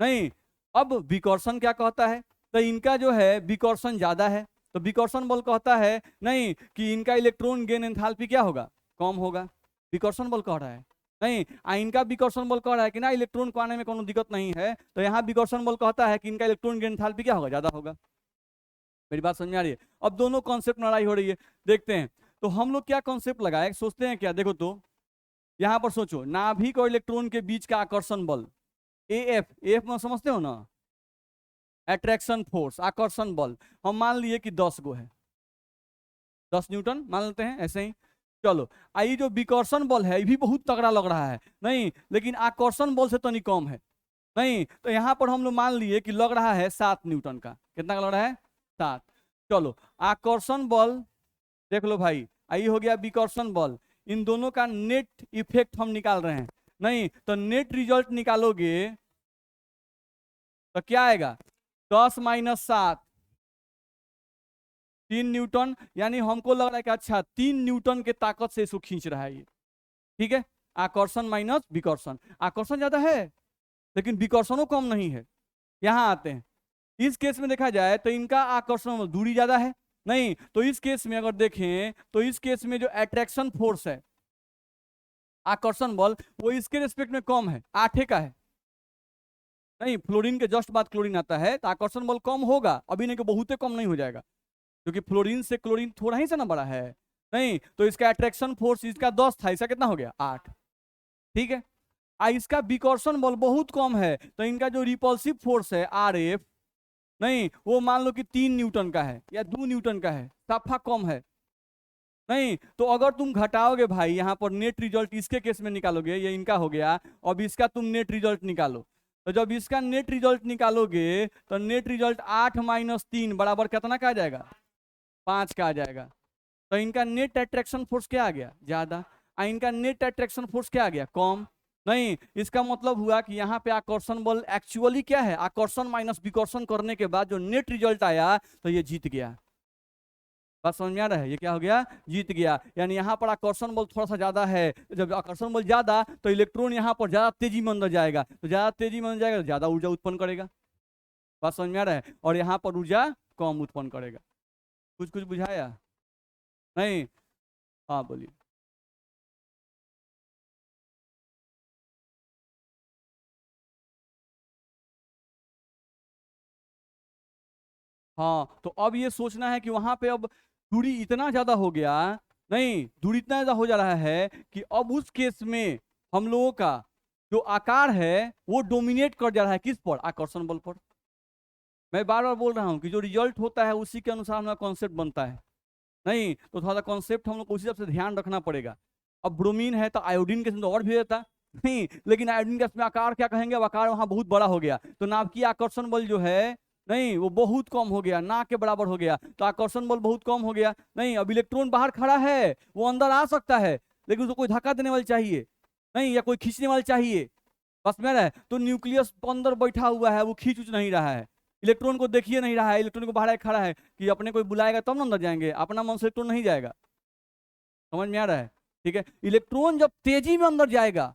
नहीं, अब विकर्षण क्या कहता है, तो इनका जो है विकर्षण ज्यादा है, तो विकर्षण बल कहता है नहीं कि इनका इलेक्ट्रॉन गेन एंथैल्पी क्या होगा, कम होगा। विकर्षण बल कह रहा है, नहीं इनका विकर्षण बल कह रहा है कि ना इलेक्ट्रॉन को आने में कोई दिक्कत नहीं है, तो यहाँ विकर्षण बल कहता है कि इनका इलेक्ट्रॉन गेन एंथैल्पी क्या होगा, ज्यादा होगा। मेरी बात समझ में आ रही है। अब दोनों कॉन्सेप्ट लड़ाई हो रही है, देखते हैं तो हम लोग क्या कॉन्सेप्ट लगाए, सोचते हैं क्या। देखो तो यहाँ पर सोचो, नाभिक और इलेक्ट्रॉन के बीच का आकर्षण बल एफ, एफ में समझते हो ना, अट्रैक्शन फोर्स, आकर्षण बल, हम मान लिए कि 10 गो है, 10 न्यूटन मान लेते हैं ऐसे ही। चलो, आई जो विकर्षण बल है ये भी बहुत तगड़ा लग रहा है, नहीं लेकिन आकर्षण बल से तनी कम है, नहीं तो यहाँ पर हम लोग मान लिए कि लग रहा है 7 न्यूटन का, कितना का लग रहा है, 7। चलो, आकर्षण बल देख लो भाई, आई हो गया विकर्षण बल, इन दोनों का नेट इफेक्ट हम निकाल रहे हैं, नहीं तो नेट रिजल्ट निकालोगे तो क्या आएगा, 10 माइनस 7, 3 न्यूटन, यानी हमको लग रहा है कि अच्छा 3 न्यूटन के ताकत से इसको खींच रहा है ये, ठीक है। आकर्षण माइनस विकर्षण, आकर्षण ज्यादा है लेकिन विकर्षणों कम नहीं है। यहां आते हैं, इस केस में देखा जाए तो इनका आकर्षण दूरी ज्यादा है, नहीं तो इस केस में अगर देखें तो इस केस में जो अट्रैक्शन फोर्स है, आकर्षण बल, वो इसके रिस्पेक्ट में कम है, 8 का है, नहीं फ्लोरीन के जस्ट बाद क्लोरीन आता है तो आकर्षण बल कम होगा, अभी नहीं कि बहुते कम नहीं हो जाएगा, क्योंकि फ्लोरीन से क्लोरीन थोड़ा ही से ना बड़ा है, नहीं तो इसका अट्रैक्शन फोर्स इसका 10 था, इसका कितना हो गया 8, ठीक है। इसका विकर्षण बल बहुत कम है तो इनका जो रिपल्सिव फोर्स है आर एफ, नहीं वो मान लो कि 3 न्यूटन का है या 2 न्यूटन का है, साफा कम है, नहीं तो अगर तुम घटाओगे भाई यहाँ पर नेट रिजल्ट इसके केस में निकालोगे, ये इनका हो गया, अब इसका तुम नेट रिजल्ट निकालो, तो जब इसका नेट रिजल्ट निकालोगे तो नेट रिजल्ट 8 माइनस 3 बराबर कितना का आ जाएगा, 5 का आ जाएगा। तो इनका नेट अट्रैक्शन फोर्स क्या आ गया, ज्यादा, इनका नेट अट्रैक्शन फोर्स क्या आ गया, कम। नहीं, इसका मतलब हुआ कि यहाँ पे आकर्षण बल एक्चुअली क्या है, आकर्षण माइनस विकर्षण करने के बाद जो नेट रिजल्ट आया तो ये जीत गया। बात समझ में आ रहा है, ये क्या हो गया, जीत गया। यानी यहाँ पर आकर्षण बल थोड़ा सा ज्यादा है, जब आकर्षण बल ज्यादा तो इलेक्ट्रॉन यहाँ पर ज्यादा तेजी में अंदर जाएगा, तो ज्यादा तेजी में अंदर जाएगा तो ज्यादा ऊर्जा उत्पन्न करेगा। बात समझ में आ रहा है, और यहाँ पर ऊर्जा कम उत्पन्न करेगा। कुछ कुछ बुझाया, नहीं, हाँ बोलिए। हाँ, तो अब ये सोचना है कि वहां पे अब दूरी इतना ज्यादा हो गया, नहीं दूरी इतना ज्यादा हो जा रहा है कि अब उस केस में हम लोगों का जो आकार है वो डोमिनेट कर जा रहा है, किस पर? आकर्षण बल पर। मैं बार बार बोल रहा हूँ कि जो रिजल्ट होता है उसी के अनुसार हमारा कॉन्सेप्ट बनता है। नहीं तो थोड़ा सा कॉन्सेप्ट हम लोग को उसी हिसाब से ध्यान रखना पड़ेगा। अब ब्रोमीन है तो आयोडीन के तो और भी रहता नहीं, लेकिन आयोडीन का इसमें आकार क्या कहेंगे, अब आकार वहां बहुत बड़ा हो गया तो नाभिकीय आकर्षण बल जो है नहीं वो बहुत कम हो गया, ना के बराबर हो गया, तो आकर्षण बल बहुत कम हो गया। नहीं, अब इलेक्ट्रॉन बाहर खड़ा है, वो अंदर आ सकता है लेकिन उसको कोई धक्का देने वाला चाहिए, नहीं या कोई खींचने वाला चाहिए, बस में रहे तो न्यूक्लियस अंदर बैठा हुआ है, वो खींच उच नहीं रहा है, इलेक्ट्रॉन को देखिए नहीं रहा है, इलेक्ट्रॉन को बाहर खड़ा है कि अपने कोई बुलाएगा तब ना अंदर जाएंगे, अपना मन से इलेक्ट्रॉन नहीं जाएगा। समझ में आ रहा है? ठीक है, इलेक्ट्रॉन जब तेजी में अंदर जाएगा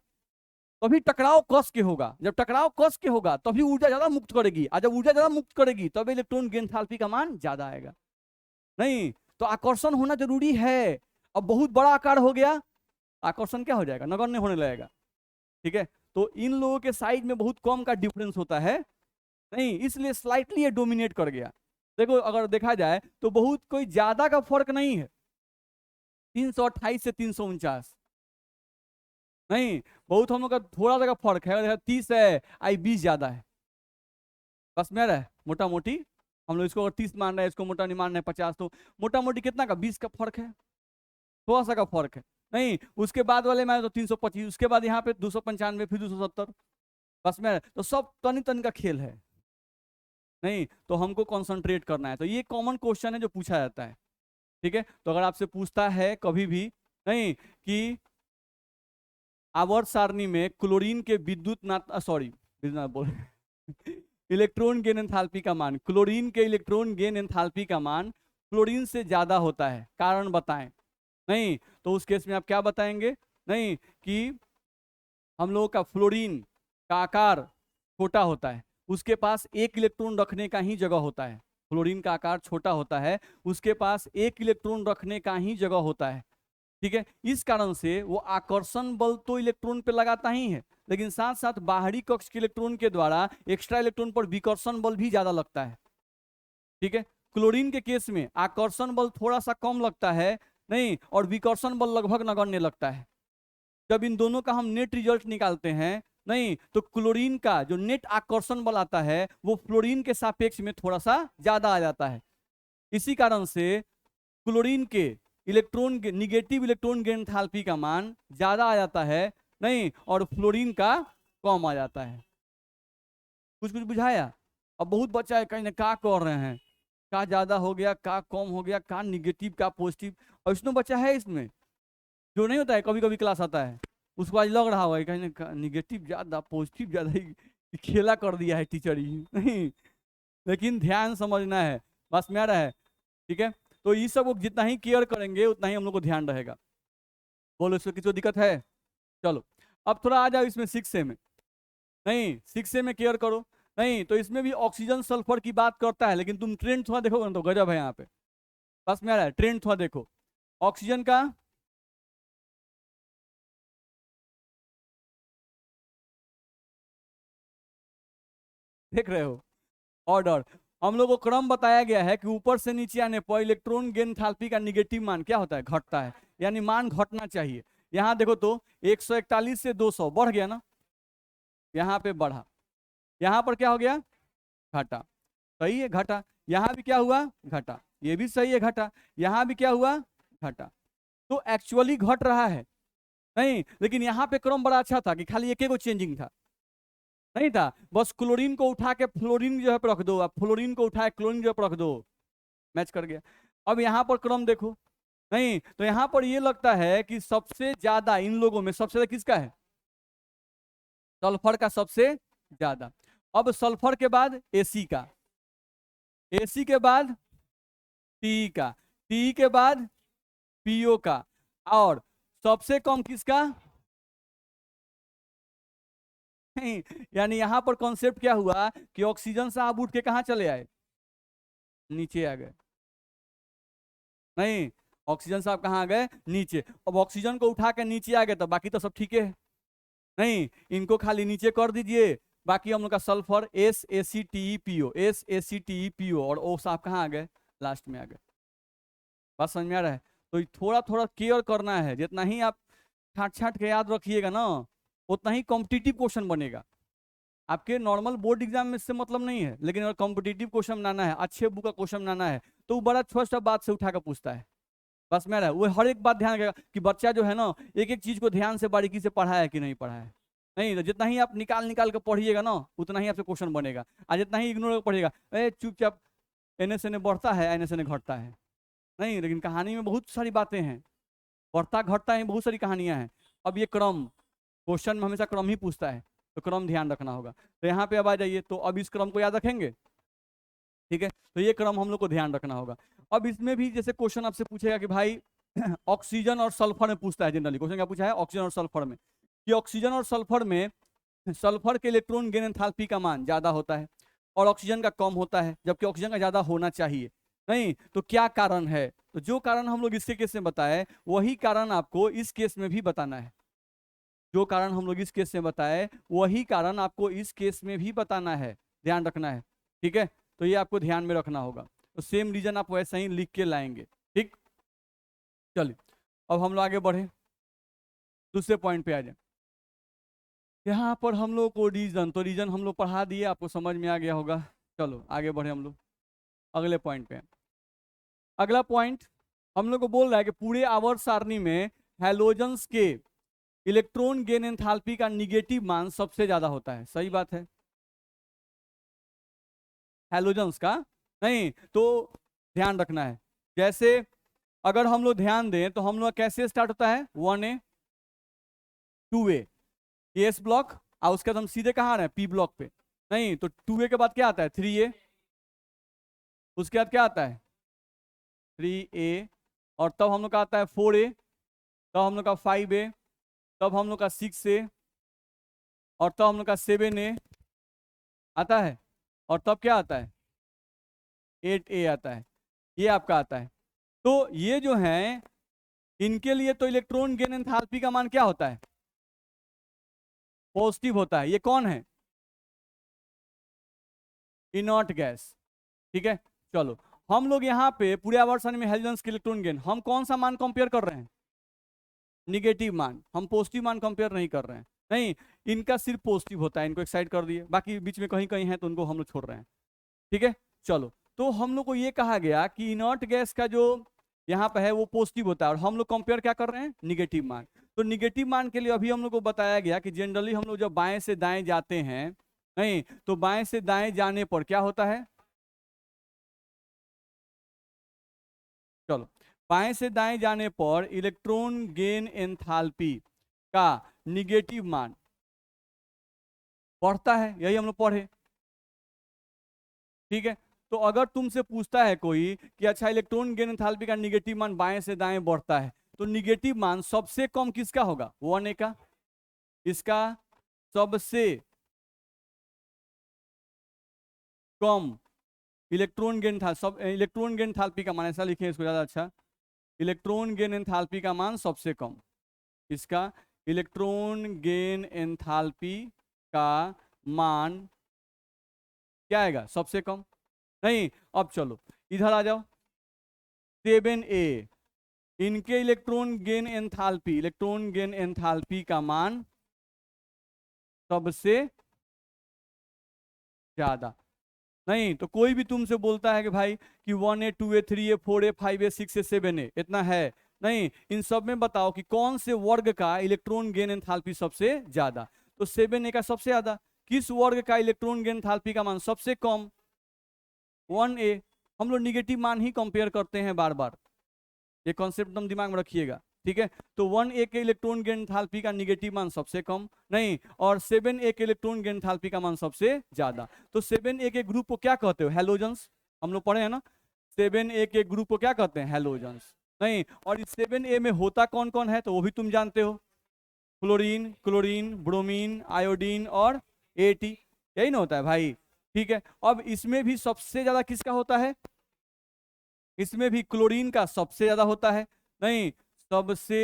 तभी टकराव कस के होगा, जब टकराव कस के होगा तभी ऊर्जा ज्यादा मुक्त करेगी, और जब ऊर्जा ज्यादा मुक्त करेगी तब इलेक्ट्रॉन की एंथैल्पी का मान ज्यादा आएगा। नहीं तो आकर्षण होना जरूरी है। अब बहुत बड़ा आकार हो गया, आकर्षण क्या हो जाएगा, नगण्य होने लगेगा। ठीक है, तो इन लोगों के साइज में बहुत कम का डिफरेंस होता है, नहीं इसलिए स्लाइटली ये डोमिनेट कर गया। देखो अगर देखा जाए तो बहुत कोई ज्यादा का फर्क नहीं है, 328 से 349, नहीं बहुत हम लोग का थोड़ा सा का फर्क है, अगर 30 है आई 20 ज्यादा है, बस मेरा है मोटा मोटी। हम लोग इसको अगर 30 मान रहे हैं, इसको मोटा नहीं मान रहे हैं 50, तो मोटा मोटी कितना का 20 का फर्क है, थोड़ा सा का फर्क है। नहीं उसके बाद वाले में तो 325, उसके बाद यहाँ पे 295, फिर 270, बस मेरा तो सब तनी तनी का खेल है। नहीं तो हमको कंसंट्रेट करना है, तो ये कॉमन क्वेश्चन है जो पूछा जाता है। ठीक है, तो अगर आपसे पूछता है कभी भी नहीं कि आवर्त सारणी में क्लोरीन के विद्युत ना सॉरी बोल इलेक्ट्रॉन गेन एंथैल्पी का मान, क्लोरीन के इलेक्ट्रॉन गेन एंथैल्पी का मान क्लोरीन से ज्यादा होता है, कारण बताएं। नहीं तो उस केस में आप क्या बताएंगे, नहीं कि हम लोगों का फ्लोरीन का आकार छोटा होता है, उसके पास एक इलेक्ट्रॉन रखने का ही जगह होता है, फ्लोरीन का आकार छोटा होता है, उसके पास एक इलेक्ट्रॉन रखने का ही जगह होता है। ठीक है, इस कारण से वो आकर्षण बल तो इलेक्ट्रॉन पे लगाता ही है, लेकिन साथ साथ बाहरी कक्ष के इलेक्ट्रॉन के द्वारा एक्स्ट्रा इलेक्ट्रॉन पर विकर्षण बल भी ज्यादा लगता है। ठीक है, क्लोरीन के केस में आकर्षण बल थोड़ा सा कम लगता है, नहीं और विकर्षण बल लगभग नगण्य लगता है। जब इन दोनों का हम नेट रिजल्ट निकालते हैं, नहीं तो क्लोरीन का जो नेट आकर्षण बल आता है वो फ्लोरीन के सापेक्ष में थोड़ा सा ज्यादा आ जाता है। इसी कारण से क्लोरीन के इलेक्ट्रॉन के निगेटिव इलेक्ट्रॉन गेन एंथैल्पी का मान ज्यादा आ जाता है, नहीं और फ्लोरीन का कम आ जाता है। कुछ कुछ बुझाया? अब बहुत बच्चा है कहीं ना का कर रहे हैं, का ज्यादा हो गया, का कम हो गया, का निगेटिव का पॉजिटिव, और इसमें बच्चा है इसमें जो नहीं होता है, कभी कभी क्लास आता है उसको आज लग रहा होगा कहीं ना निगेटिव ज्यादा पॉजिटिव ज्यादा ही खेला कर दिया है टीचर ही नहीं, लेकिन ध्यान समझना है, बस में आ रहा है। ठीक है, तो ये सब जितना ही केयर करेंगे उतना ही हम लोग को ध्यान रहेगा। बोलो इसमें किसी को दिक्कत है? चलो अब थोड़ा आ जाओ इसमें 6A में, नहीं 6A में केयर करो। नहीं तो इसमें भी ऑक्सीजन सल्फर की बात करता है, लेकिन तुम ट्रेंड थोड़ा देखोगे ना तो गजब है यहाँ पे, बस में आ रहा है, ट्रेंड थोड़ा देखो ऑक्सीजन का। देख रहे हो ऑर्डर, हम लोग को क्रम बताया गया है कि ऊपर से नीचे आने पर इलेक्ट्रॉन गेन एंथैल्पी का निगेटिव मान क्या होता है, घटता है, यानी मान घटना चाहिए। यहाँ देखो तो 141 से 200 बढ़ गया ना, यहाँ पे बढ़ा, यहाँ पर क्या हो गया, घटा, सही है घटा, यहाँ भी क्या हुआ, घटा, ये भी सही है घटा, यहाँ भी क्या हुआ, घटा, तो एक्चुअली घट रहा है। नहीं लेकिन यहाँ पे क्रम बड़ा अच्छा था कि खाली एक एक चेंजिंग था, नहीं था, बस क्लोरीन को उठा के फ्लोरीन जो है पे रख दो, अब फ्लोरीन को उठा के क्लोरीन जो है पे रख दो, मैच कर गया। अब यहाँ पर क्रम देखो, नहीं तो यहाँ पर ये लगता है कि सबसे ज्यादा इन लोगों में सबसे ज्यादा किसका है, सल्फर का सबसे ज्यादा। अब सल्फर के बाद एसी का, एसी के बाद टी का, टी के बाद पीओ का, और सबसे कम किसका, नहीं यानी यहां पर कॉन्सेप्ट क्या हुआ कि ऑक्सीजन से आप उठ के कहां चले आए, नीचे आ गए। नहीं ऑक्सीजन से आप कहां आ गए, नीचे। अब ऑक्सीजन को उठा के नीचे आ गए तो बाकी तो सब ठीक है, नहीं इनको खाली नीचे कर दीजिए, बाकी हम लोग का सल्फर SaCtEPO, SaCtEPO, और O साहब कहाँ आ गए, लास्ट में आ गए। बात समझ में आ रहा है? तो थोड़ा थोड़ा केयर करना है, जितना ही आप छाट छाट के याद रखिएगा ना, उतना ही कॉम्पिटिटिव क्वेश्चन बनेगा। आपके नॉर्मल बोर्ड एग्जाम में इससे मतलब नहीं है, लेकिन अगर कॉम्पिटिटिव क्वेश्चन बनाना है, अच्छे बुक का क्वेश्चन बनाना है, तो वो बड़ा छोटा छोटा बात से उठाकर पूछता है। बस मेरा वो हर एक बात ध्यान रखेगा कि बच्चा जो है ना, एक एक चीज को ध्यान से बारीकी से पढ़ा है कि नहीं पढ़ा है। नहीं तो जितना ही आप निकाल निकाल के पढ़िएगा ना, उतना ही आपसे क्वेश्चन बनेगा। और जितना ही इग्नोर पढ़िएगा, चुपचाप एने से बढ़ता है, एने से घटता है, नहीं, लेकिन कहानी में बहुत सारी बातें हैं, बढ़ता घटता है, बहुत सारी कहानियां हैं। अब ये क्रम, क्वेश्चन में हमेशा क्रम ही पूछता है, तो क्रम ध्यान रखना होगा। तो यहाँ पे अब आ जाइए, तो अब इस क्रम को याद रखेंगे, ठीक है। तो ये क्रम हम लोग को ध्यान रखना होगा। अब इसमें भी जैसे क्वेश्चन आपसे पूछेगा कि भाई ऑक्सीजन और सल्फर में पूछता है, जनरली क्वेश्चन क्या पूछा है, ऑक्सीजन और सल्फर में, कि ऑक्सीजन और सल्फर में सल्फर के इलेक्ट्रॉन गेन एंथैल्पी का मान ज्यादा होता है और ऑक्सीजन का कम होता है, जबकि ऑक्सीजन का ज्यादा होना चाहिए। नहीं तो क्या कारण है? तो जो कारण हम लोग इसके केस में बताए, वही कारण आपको इस केस में भी बताना है। जो कारण हम लोग इस केस में बताए, वही कारण आपको इस केस में भी बताना है, ध्यान रखना है, ठीक है। तो ये आपको ध्यान में रखना होगा। तो सेम रीजन आप वैसे ही लिख के लाएंगे, ठीक। चलिए अब हम लोग आगे बढ़े, दूसरे पॉइंट पे आ जाए। यहाँ पर हम लोग को रीजन, तो रीजन हम लोग पढ़ा दिए, आपको समझ में आ गया होगा। चलो आगे बढ़े हम लोग अगले पॉइंट पे। अगला पॉइंट हम लोग को बोल रहा है कि पूरे आवर्त सारणी में हैलोजन्स के इलेक्ट्रॉन गेन एंथैल्पी का निगेटिव मान सबसे ज्यादा होता है। सही बात है, हैलोजन्स का। नहीं तो ध्यान रखना है, जैसे अगर हम लोग ध्यान दें तो हम लोग कैसे स्टार्ट होता है, 1A 2A, एस ब्लॉक, और उसके बाद हम सीधे कहाँ आ रहे हैं, पी ब्लॉक पे। नहीं तो 2A के बाद क्या आता है, 3A, उसके बाद क्या आता है 3A, और तब हम लोग का आता है 4A, तब हम लोग का 5A, तब हम लोग का 6A, और तब हम लोग का 7A आता है, और तब क्या आता है 8A आता है। ये आपका आता है। तो ये जो है, इनके लिए तो इलेक्ट्रॉन गेन एंथैल्पी का मान क्या होता है, पॉजिटिव होता है। ये कौन है, इनर्ट गैस, ठीक है। चलो हम लोग यहाँ पे पूरे आवर्त सारणी में हैलोजन्स के इलेक्ट्रॉन गेन, हम कौन सा मान कंपेयर कर रहे हैं, निगेटिव मान, हम पॉजिटिव मान कंपेयर नहीं कर रहे हैं। नहीं, इनका सिर्फ पॉजिटिव होता है, इनको एक साइड कर दिए, बाकी बीच में कहीं कहीं है तो उनको हम लोग छोड़ रहे हैं, ठीक है। चलो तो हम लोग को ये कहा गया कि इनर्ट गैस का जो यहाँ पे है वो पॉजिटिव होता है, और हम लोग कंपेयर क्या कर रहे हैं, निगेटिव मान। तो निगेटिव मान के लिए अभी हम लोग को बताया गया कि जनरली हम लोग जब बाएं से दाएं जाते हैं, नहीं तो बाएं से दाएं जाने पर क्या होता है, चलो बाएं से दाएं जाने पर इलेक्ट्रॉन गेन एंथैल्पी का निगेटिव मान बढ़ता है, यही हम लोग पढ़े, ठीक है। तो अगर तुमसे पूछता है कोई कि अच्छा इलेक्ट्रॉन गेन एंथैल्पी का निगेटिव मान बाएं से दाएं बढ़ता है, तो निगेटिव मान सबसे कम किसका होगा, 1A का, इसका सबसे कम इलेक्ट्रॉन गेन सब इलेक्ट्रॉन गेन एंथैल्पी का मान, ऐसा लिखें इसको ज्यादा अच्छा, इलेक्ट्रॉन गेन एंथैल्पी का मान सबसे कम, इसका इलेक्ट्रॉन गेन एंथैल्पी का मान क्या आएगा, सबसे कम। नहीं अब चलो इधर आ जाओ, 7A, इनके electron gain enthalpy, electron gain enthalpy का मान सबसे ज्यादा। नहीं तो कोई भी तुमसे बोलता है कि भाई कि 1A 2A 3A 4A 5A 6A 7A इतना है, नहीं इन सब में बताओ कि कौन से वर्ग का इलेक्ट्रॉन गेन एंथैल्पी सबसे ज्यादा। तो 7A का सबसे ज्यादा, किस वर्ग का इलेक्ट्रॉन गेन एंथैल्पी का मान सबसे कम, 1A। हम लोग निगेटिव मान ही कंपेयर करते हैं बार बार, ये कॉन्सेप्ट एकदम दिमाग में रखिएगा, ठीक है। तो 1A के इलेक्ट्रॉन गेन एंथैल्पी का निगेटिव मान सबसे कम, नहीं, और 7A के इलेक्ट्रॉन गेन एंथैल्पी का मान सबसे ज्यादा। तो 7A के ग्रुप को क्या कहते हो, हैलोजन्स, हम लोग पढ़े हैं ना, 7A के ग्रुप को क्या कहते हैं, हैलोजन्स। नहीं, और इस 7A में होता कौन कौन है, तो वो भी तुम जानते हो, क्लोरीन, क्लोरीन, ब्रोमीन, आयोडीन और AT, यही ना होता है भाई, ठीक है। अब इसमें भी सबसे ज्यादा किसका होता है, इसमें भी क्लोरीन का सबसे ज्यादा होता है। नहीं, सबसे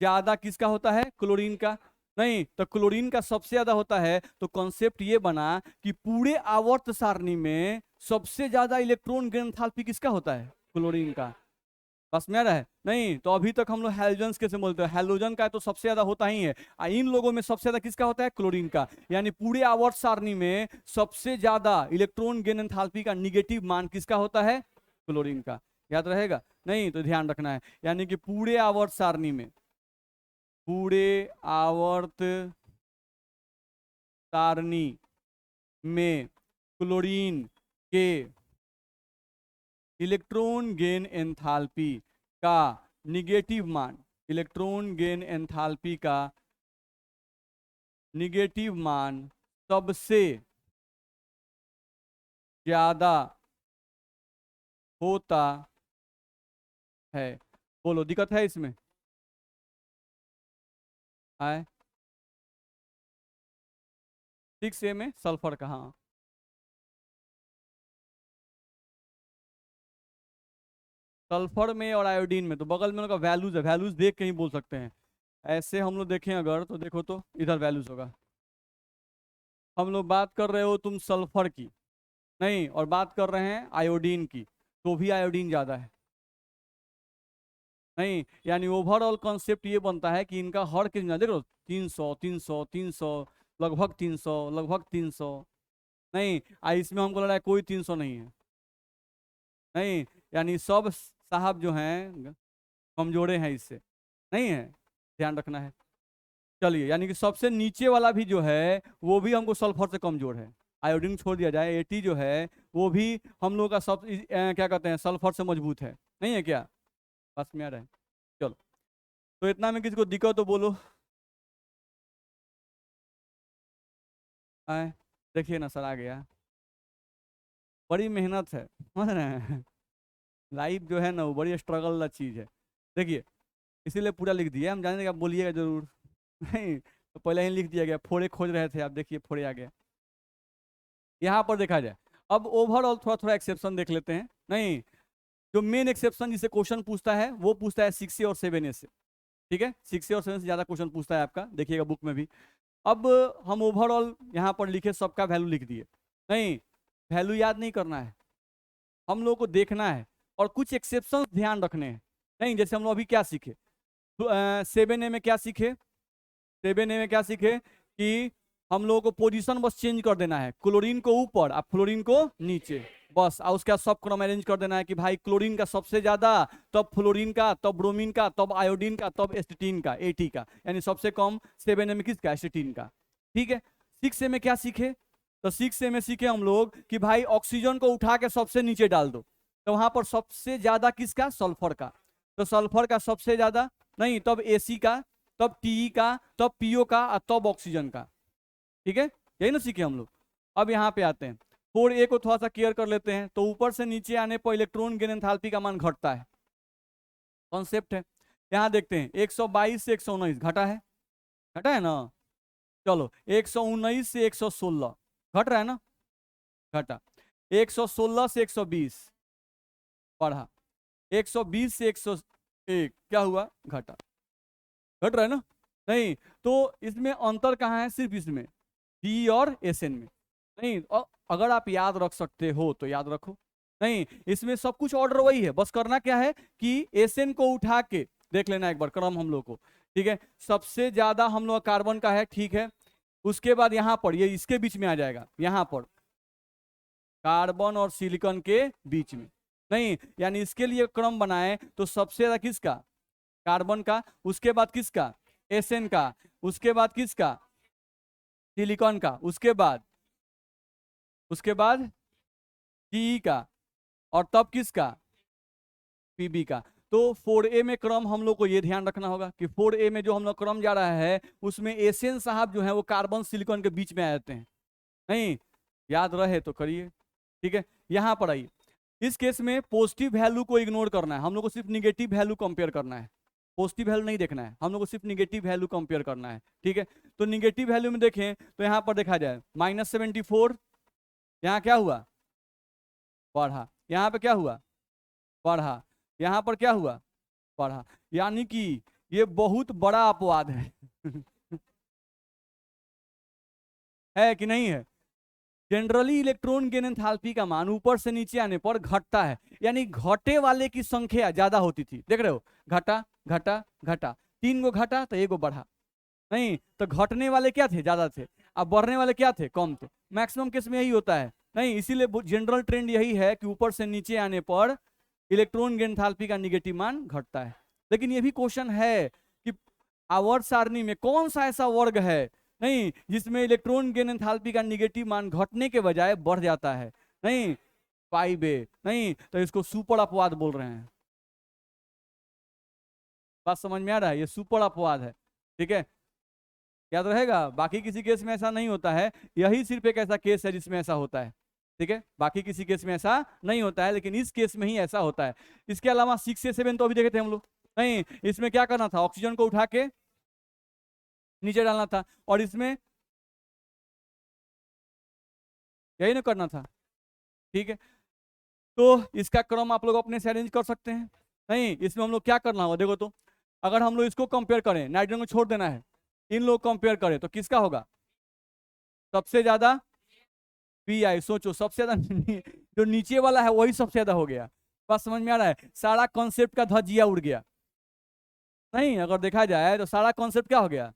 ज्यादा किसका होता है, क्लोरीन का। नहीं, तो क्लोरीन का सबसे ज्यादा होता है, तो कॉन्सेप्ट ये बना कि पूरे आवर्त सारणी में सबसे ज्यादा इलेक्ट्रॉन गेन एंथैल्पी किसका होता है? क्लोरीन का। बस में आ रहा है? नहीं, तो अभी तक हम लोग हैलोजन कैसे बोलते हैं, हैलोजन का तो सबसे ज्यादा होता ही है, इन लोगों में सबसे ज्यादा किसका होता है? क्लोरीन का। यानी पूरे आवर्त सारणी में सबसे ज्यादा इलेक्ट्रॉन गेन एंथैल्पी का निगेटिव मान किसका होता है? क्लोरीन का। याद रहेगा? नहीं तो ध्यान रखना है, यानी कि पूरे आवर्त सारणी में, पूरे आवर्त सारणी में क्लोरीन के इलेक्ट्रॉन गेन एंथैल्पी का निगेटिव मान, इलेक्ट्रॉन गेन एंथैल्पी का निगेटिव मान सबसे ज्यादा होता है। बोलो, दिक्कत है इसमें? आए 6A में सल्फर का, हाँ। सल्फर में और आयोडीन में तो बगल में उनका वैल्यूज है, वैल्यूज देख के ही बोल सकते हैं। ऐसे हम लोग देखें अगर, तो देखो तो इधर वैल्यूज होगा। हम लोग बात कर रहे हो तुम सल्फर की, नहीं, और बात कर रहे हैं आयोडीन की, तो भी आयोडीन ज्यादा है। नहीं, यानी ओवरऑल कॉन्सेप्ट ये बनता है कि इनका हर किस देख लो, 300 300 300, लगभग 300, लगभग 300। नहीं, इसमें हमको लग रहा है कोई 300 नहीं है। नहीं, यानी सब साहब जो हैं कमजोरे हैं इससे, नहीं है, ध्यान रखना है। चलिए, यानी कि सबसे नीचे वाला भी जो है वो भी हमको सल्फर से कमजोर है। आयोडीन छोड़ दिया जाए, 80 जो है वो भी हम लोग का सब क्या कहते हैं, सल्फर से मजबूत है, नहीं है क्या? बस में आ रहा है। चलो, तो इतना में किसी को दिक्कत तो बोलो। आए, देखिए ना सर, आ गया। बड़ी मेहनत है, समझ रहे हैं? लाइफ जो है ना वो बड़ी स्ट्रगल वाला चीज है। देखिए, इसीलिए पूरा लिख दिया, हम जानेंगे आप बोलिएगा जरूर। नहीं, तो पहले ही लिख दिया गया, फोड़े खोज रहे थे आप, देखिए फोड़े आ गया। यहाँ पर देखा जाए, अब ओवरऑल थोड़ा थोड़ा एक्सेप्शन देख लेते हैं। नहीं, जो मेन एक्सेप्शन जिसे क्वेश्चन पूछता है वो पूछता है 6A और 7A से। ठीक है, 6A और 7A से ज्यादा क्वेश्चन पूछता है आपका, देखिएगा बुक में भी। अब हम ओवरऑल यहाँ पर लिखे, सबका वैल्यू लिख दिए। नहीं, वैल्यू याद नहीं करना है, हम लोगों को देखना है और कुछ एक्सेप्शन ध्यान रखने हैं। नहीं, जैसे हम लोग अभी क्या सीखे, 7A में क्या सीखे, 7A में क्या सीखे कि हम लोगों को पोजीशन बस चेंज कर देना है, क्लोरीन को ऊपर और फ्लोरीन को नीचे, बस। और उसका सब क्रम अरेंज कर देना है कि भाई क्लोरीन का सबसे ज्यादा, तब फ्लोरीन का, तब ब्रोमीन का, तब आयोडीन का, तब एसिटीन का, 80 का, यानी सबसे कम 7A में किसका? एसिटीन का। ठीक है, 6A में क्या सीखे, तो 6A में सीखे हम लोग कि भाई ऑक्सीजन को उठा के सबसे नीचे डाल दो, तो वहां पर सबसे ज्यादा किसका? सल्फर का। तो सल्फर का सबसे ज्यादा, नहीं, तब एसी का, तब टीई का, तब पीओ का, और तब ऑक्सीजन का। ठीक है, यही ना सीखे हम लोग। अब यहाँ पे आते हैं, 4A को थोड़ा सा केयर कर लेते हैं। तो ऊपर से नीचे आने पर इलेक्ट्रॉन गेन एंथैल्पी का मान घटता है, कॉन्सेप्ट है। यहाँ देखते हैं 122 से 119 घटा है, घटा है ना? चलो, 119 से 116 घट रहा है ना? घटा। 116 से 120 बढ़ा। 120 से 101 क्या हुआ? घटा। घट रहा है ना? नहीं, तो इसमें अंतर कहाँ है? सिर्फ इसमें डी और एसएन में। नहीं, अगर आप याद रख सकते हो तो याद रखो। नहीं, इसमें सब कुछ ऑर्डर वही है, बस करना क्या है कि एसएन को उठा के देख लेना एक बार क्रम हम लोग को। ठीक है, सबसे ज्यादा हम लोग कार्बन का है, ठीक है। उसके बाद यहाँ पर ये इसके बीच में आ जाएगा, यहाँ पर कार्बन और सिलिकॉन के बीच में। नहीं, यानी इसके लिए क्रम बनाए तो सबसे ज्यादा किसका? कार्बन का। उसके बाद किसका? एसएन का। उसके बाद किसका? सिलिकॉन का। उसके बाद टी का, और तब किसका? पीबी का। तो 4A में क्रम हम लोग को ये ध्यान रखना होगा कि 4A में जो हम लोग क्रम जा रहा है उसमें एसएन साहब जो है वो कार्बन सिलिकॉन के बीच में आ जाते हैं। नहीं, याद रहे तो करिए। ठीक है, यहां पर आइए, इस केस में पॉजिटिव वैल्यू को इग्नोर करना है, हम लोग को सिर्फ निगेटिव वैल्यू कंपेयर करना है। पॉजिटिव वैल्यू नहीं देखना है, हम लोग को सिर्फ निगेटिव वैल्यू कंपेयर करना है। ठीक है, तो निगेटिव वैल्यू में देखें तो यहाँ पर देखा जाए -74, यहाँ क्या हुआ? बढ़ा। यहाँ पे क्या हुआ? बढ़ा। यहाँ पर क्या हुआ? बढ़ा। यानी कि ये बहुत बड़ा अपवाद है। है कि नहीं है? जनरली इलेक्ट्रॉन गेन एंथैल्पी का मान ऊपर से नीचे आने पर घटता है, यानी घटे वाले की संख्या ज्यादा होती थी, देख रहे हो, घटा घटा घटा, 3 गो घटा तो 1 गो बढ़ा, नहीं तो घटने वाले क्या थे, ज्यादा थे, अब बढ़ने वाले क्या थे, कम थे। मैक्सिमम केस में यही होता है, नहीं इसीलिए जनरल ट्रेंड यही है कि ऊपर से नीचे आने पर इलेक्ट्रॉन गेन एंथैल्पी का निगेटिव मान घटता है। लेकिन ये भी क्वेश्चन है कि आवर्त सारणी में कौन सा ऐसा वर्ग है नहीं जिसमें इलेक्ट्रॉन गेन एंथैल्पी का निगेटिव मान घटने के बजाय बढ़ जाता है, नहीं पाई बे, नहीं तो इसको सुपर अपवाद बोल रहे हैं। बात समझ में आ रहा है, ये सुपर अपवाद है, ठीक है, याद रहेगा। बाकी किसी केस में ऐसा नहीं होता है, यही सिर्फ एक ऐसा केस है जिसमें ऐसा होता है, ठीक है, बाकी किसी केस में ऐसा नहीं होता है, लेकिन इस केस में ही ऐसा होता है। इसके अलावा 6 से 7 तो अभी देखे थे हम लोग, नहीं इसमें क्या करना था, ऑक्सीजन को उठा के नीचे डालना था, और इसमें यही ना करना था, ठीक है। तो इसका क्रम आप लोग अपने से अरेंज कर सकते हैं, नहीं इसमें हम लोग क्या करना होगा, देखो तो अगर हम लोग इसको कंपेयर करें, नाइट्रोजन को छोड़ देना है, इन लोग कंपेयर करें तो किसका होगा सबसे ज्यादा, पी आई, सोचो सबसे ज्यादा जो नीचे वाला है वही सबसे ज्यादा हो गया। बात समझ में आ रहा है, सारा कॉन्सेप्ट का धज्जिया उड़ गया, नहीं अगर देखा जाए तो सारा कॉन्सेप्ट क्या हो गया,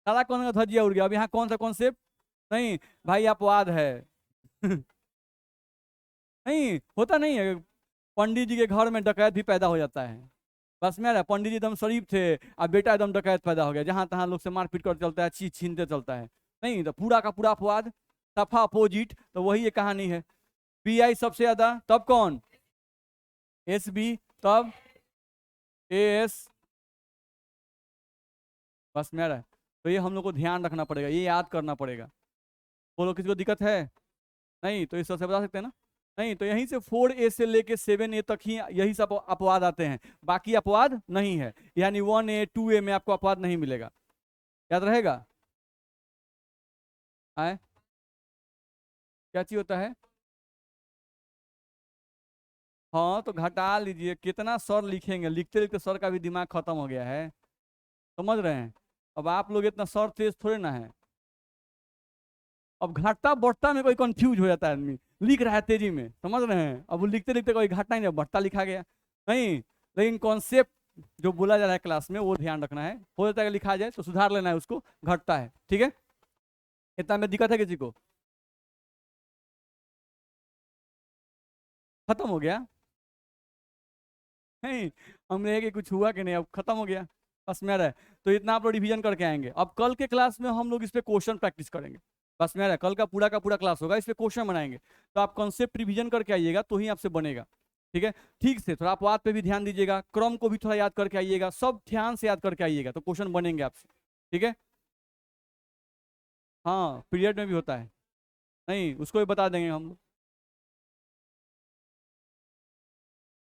सारा कॉन्सेप्ट का धज्जिया उड़ गया। अब यहाँ कौन सा कॉन्सेप्ट, नहीं भाई अपवाद है नहीं होता नहीं है, पंडित जी के घर में डकैत भी पैदा हो जाता है। बस मेरा पंडित जी एकदम शरीफ थे, अब बेटा एकदम डकैत पैदा हो गया, जहां तहां लोग से मारपीट कर चलता है, चीज छीनते चलता है, नहीं तो पूरा का पूरा अपवाद, सफा अपोजिट, तो वही ये कहानी है। पी आई सबसे ज्यादा, तब कौन, एस बी, तब एस, बस मेरा, तो ये हम लोग को ध्यान रखना पड़ेगा, ये याद करना पड़ेगा। बोलो किसी को दिक्कत है, नहीं तो इस तरह से बता सकते हैं ना, नहीं तो यहीं से 4A से लेके 7A तक ही यही सब अपवाद आते हैं, बाकी अपवाद नहीं है, यानी 1A 2A में आपको अपवाद नहीं मिलेगा, याद रहेगा। आए क्या चीज होता है, हाँ तो घटा लीजिए, कितना सर लिखेंगे, लिखते लिखते सर का भी दिमाग खत्म हो गया है, समझ रहे हैं। अब आप लोग इतना सर तेज थोड़े ना है, अब घटता बढ़ता में कोई कंफ्यूज हो जाता है आदमी, लिख रहा है तेजी में, समझ रहे हैं, अब वो लिखते लिखते कोई घटना ही नहीं, बढ़ता लिखा गया, नहीं लेकिन कॉन्सेप्ट जो बोला जा रहा है क्लास में वो ध्यान रखना है, हो जाता है कि लिखा जाए तो सुधार लेना है उसको, घटता है, ठीक है, इतना में दिक्कत है किसी को, खत्म हो गया, नहीं हमने कि कुछ हुआ कि नहीं, अब खत्म हो गया, बस मेरा है। तो इतना आप लोग रिवीजन करके आएंगे, अब कल के क्लास में हम लोग इस पे क्वेश्चन प्रैक्टिस करेंगे, बस मेरा है, कल का पूरा क्लास होगा इस पे क्वेश्चन बनाएंगे, तो आप कॉन्सेप्ट रिवीजन करके आइएगा तो ही आपसे बनेगा, ठीक है, ठीक से थोड़ा अपवाद पे भी ध्यान दीजिएगा, क्रम को भी थोड़ा याद करके आइएगा, सब ध्यान से याद करके आइएगा तो क्वेश्चन बनेंगे आपसे, ठीक है। हाँ पीरियड में भी होता है, नहीं उसको भी बता देंगे हम लोग।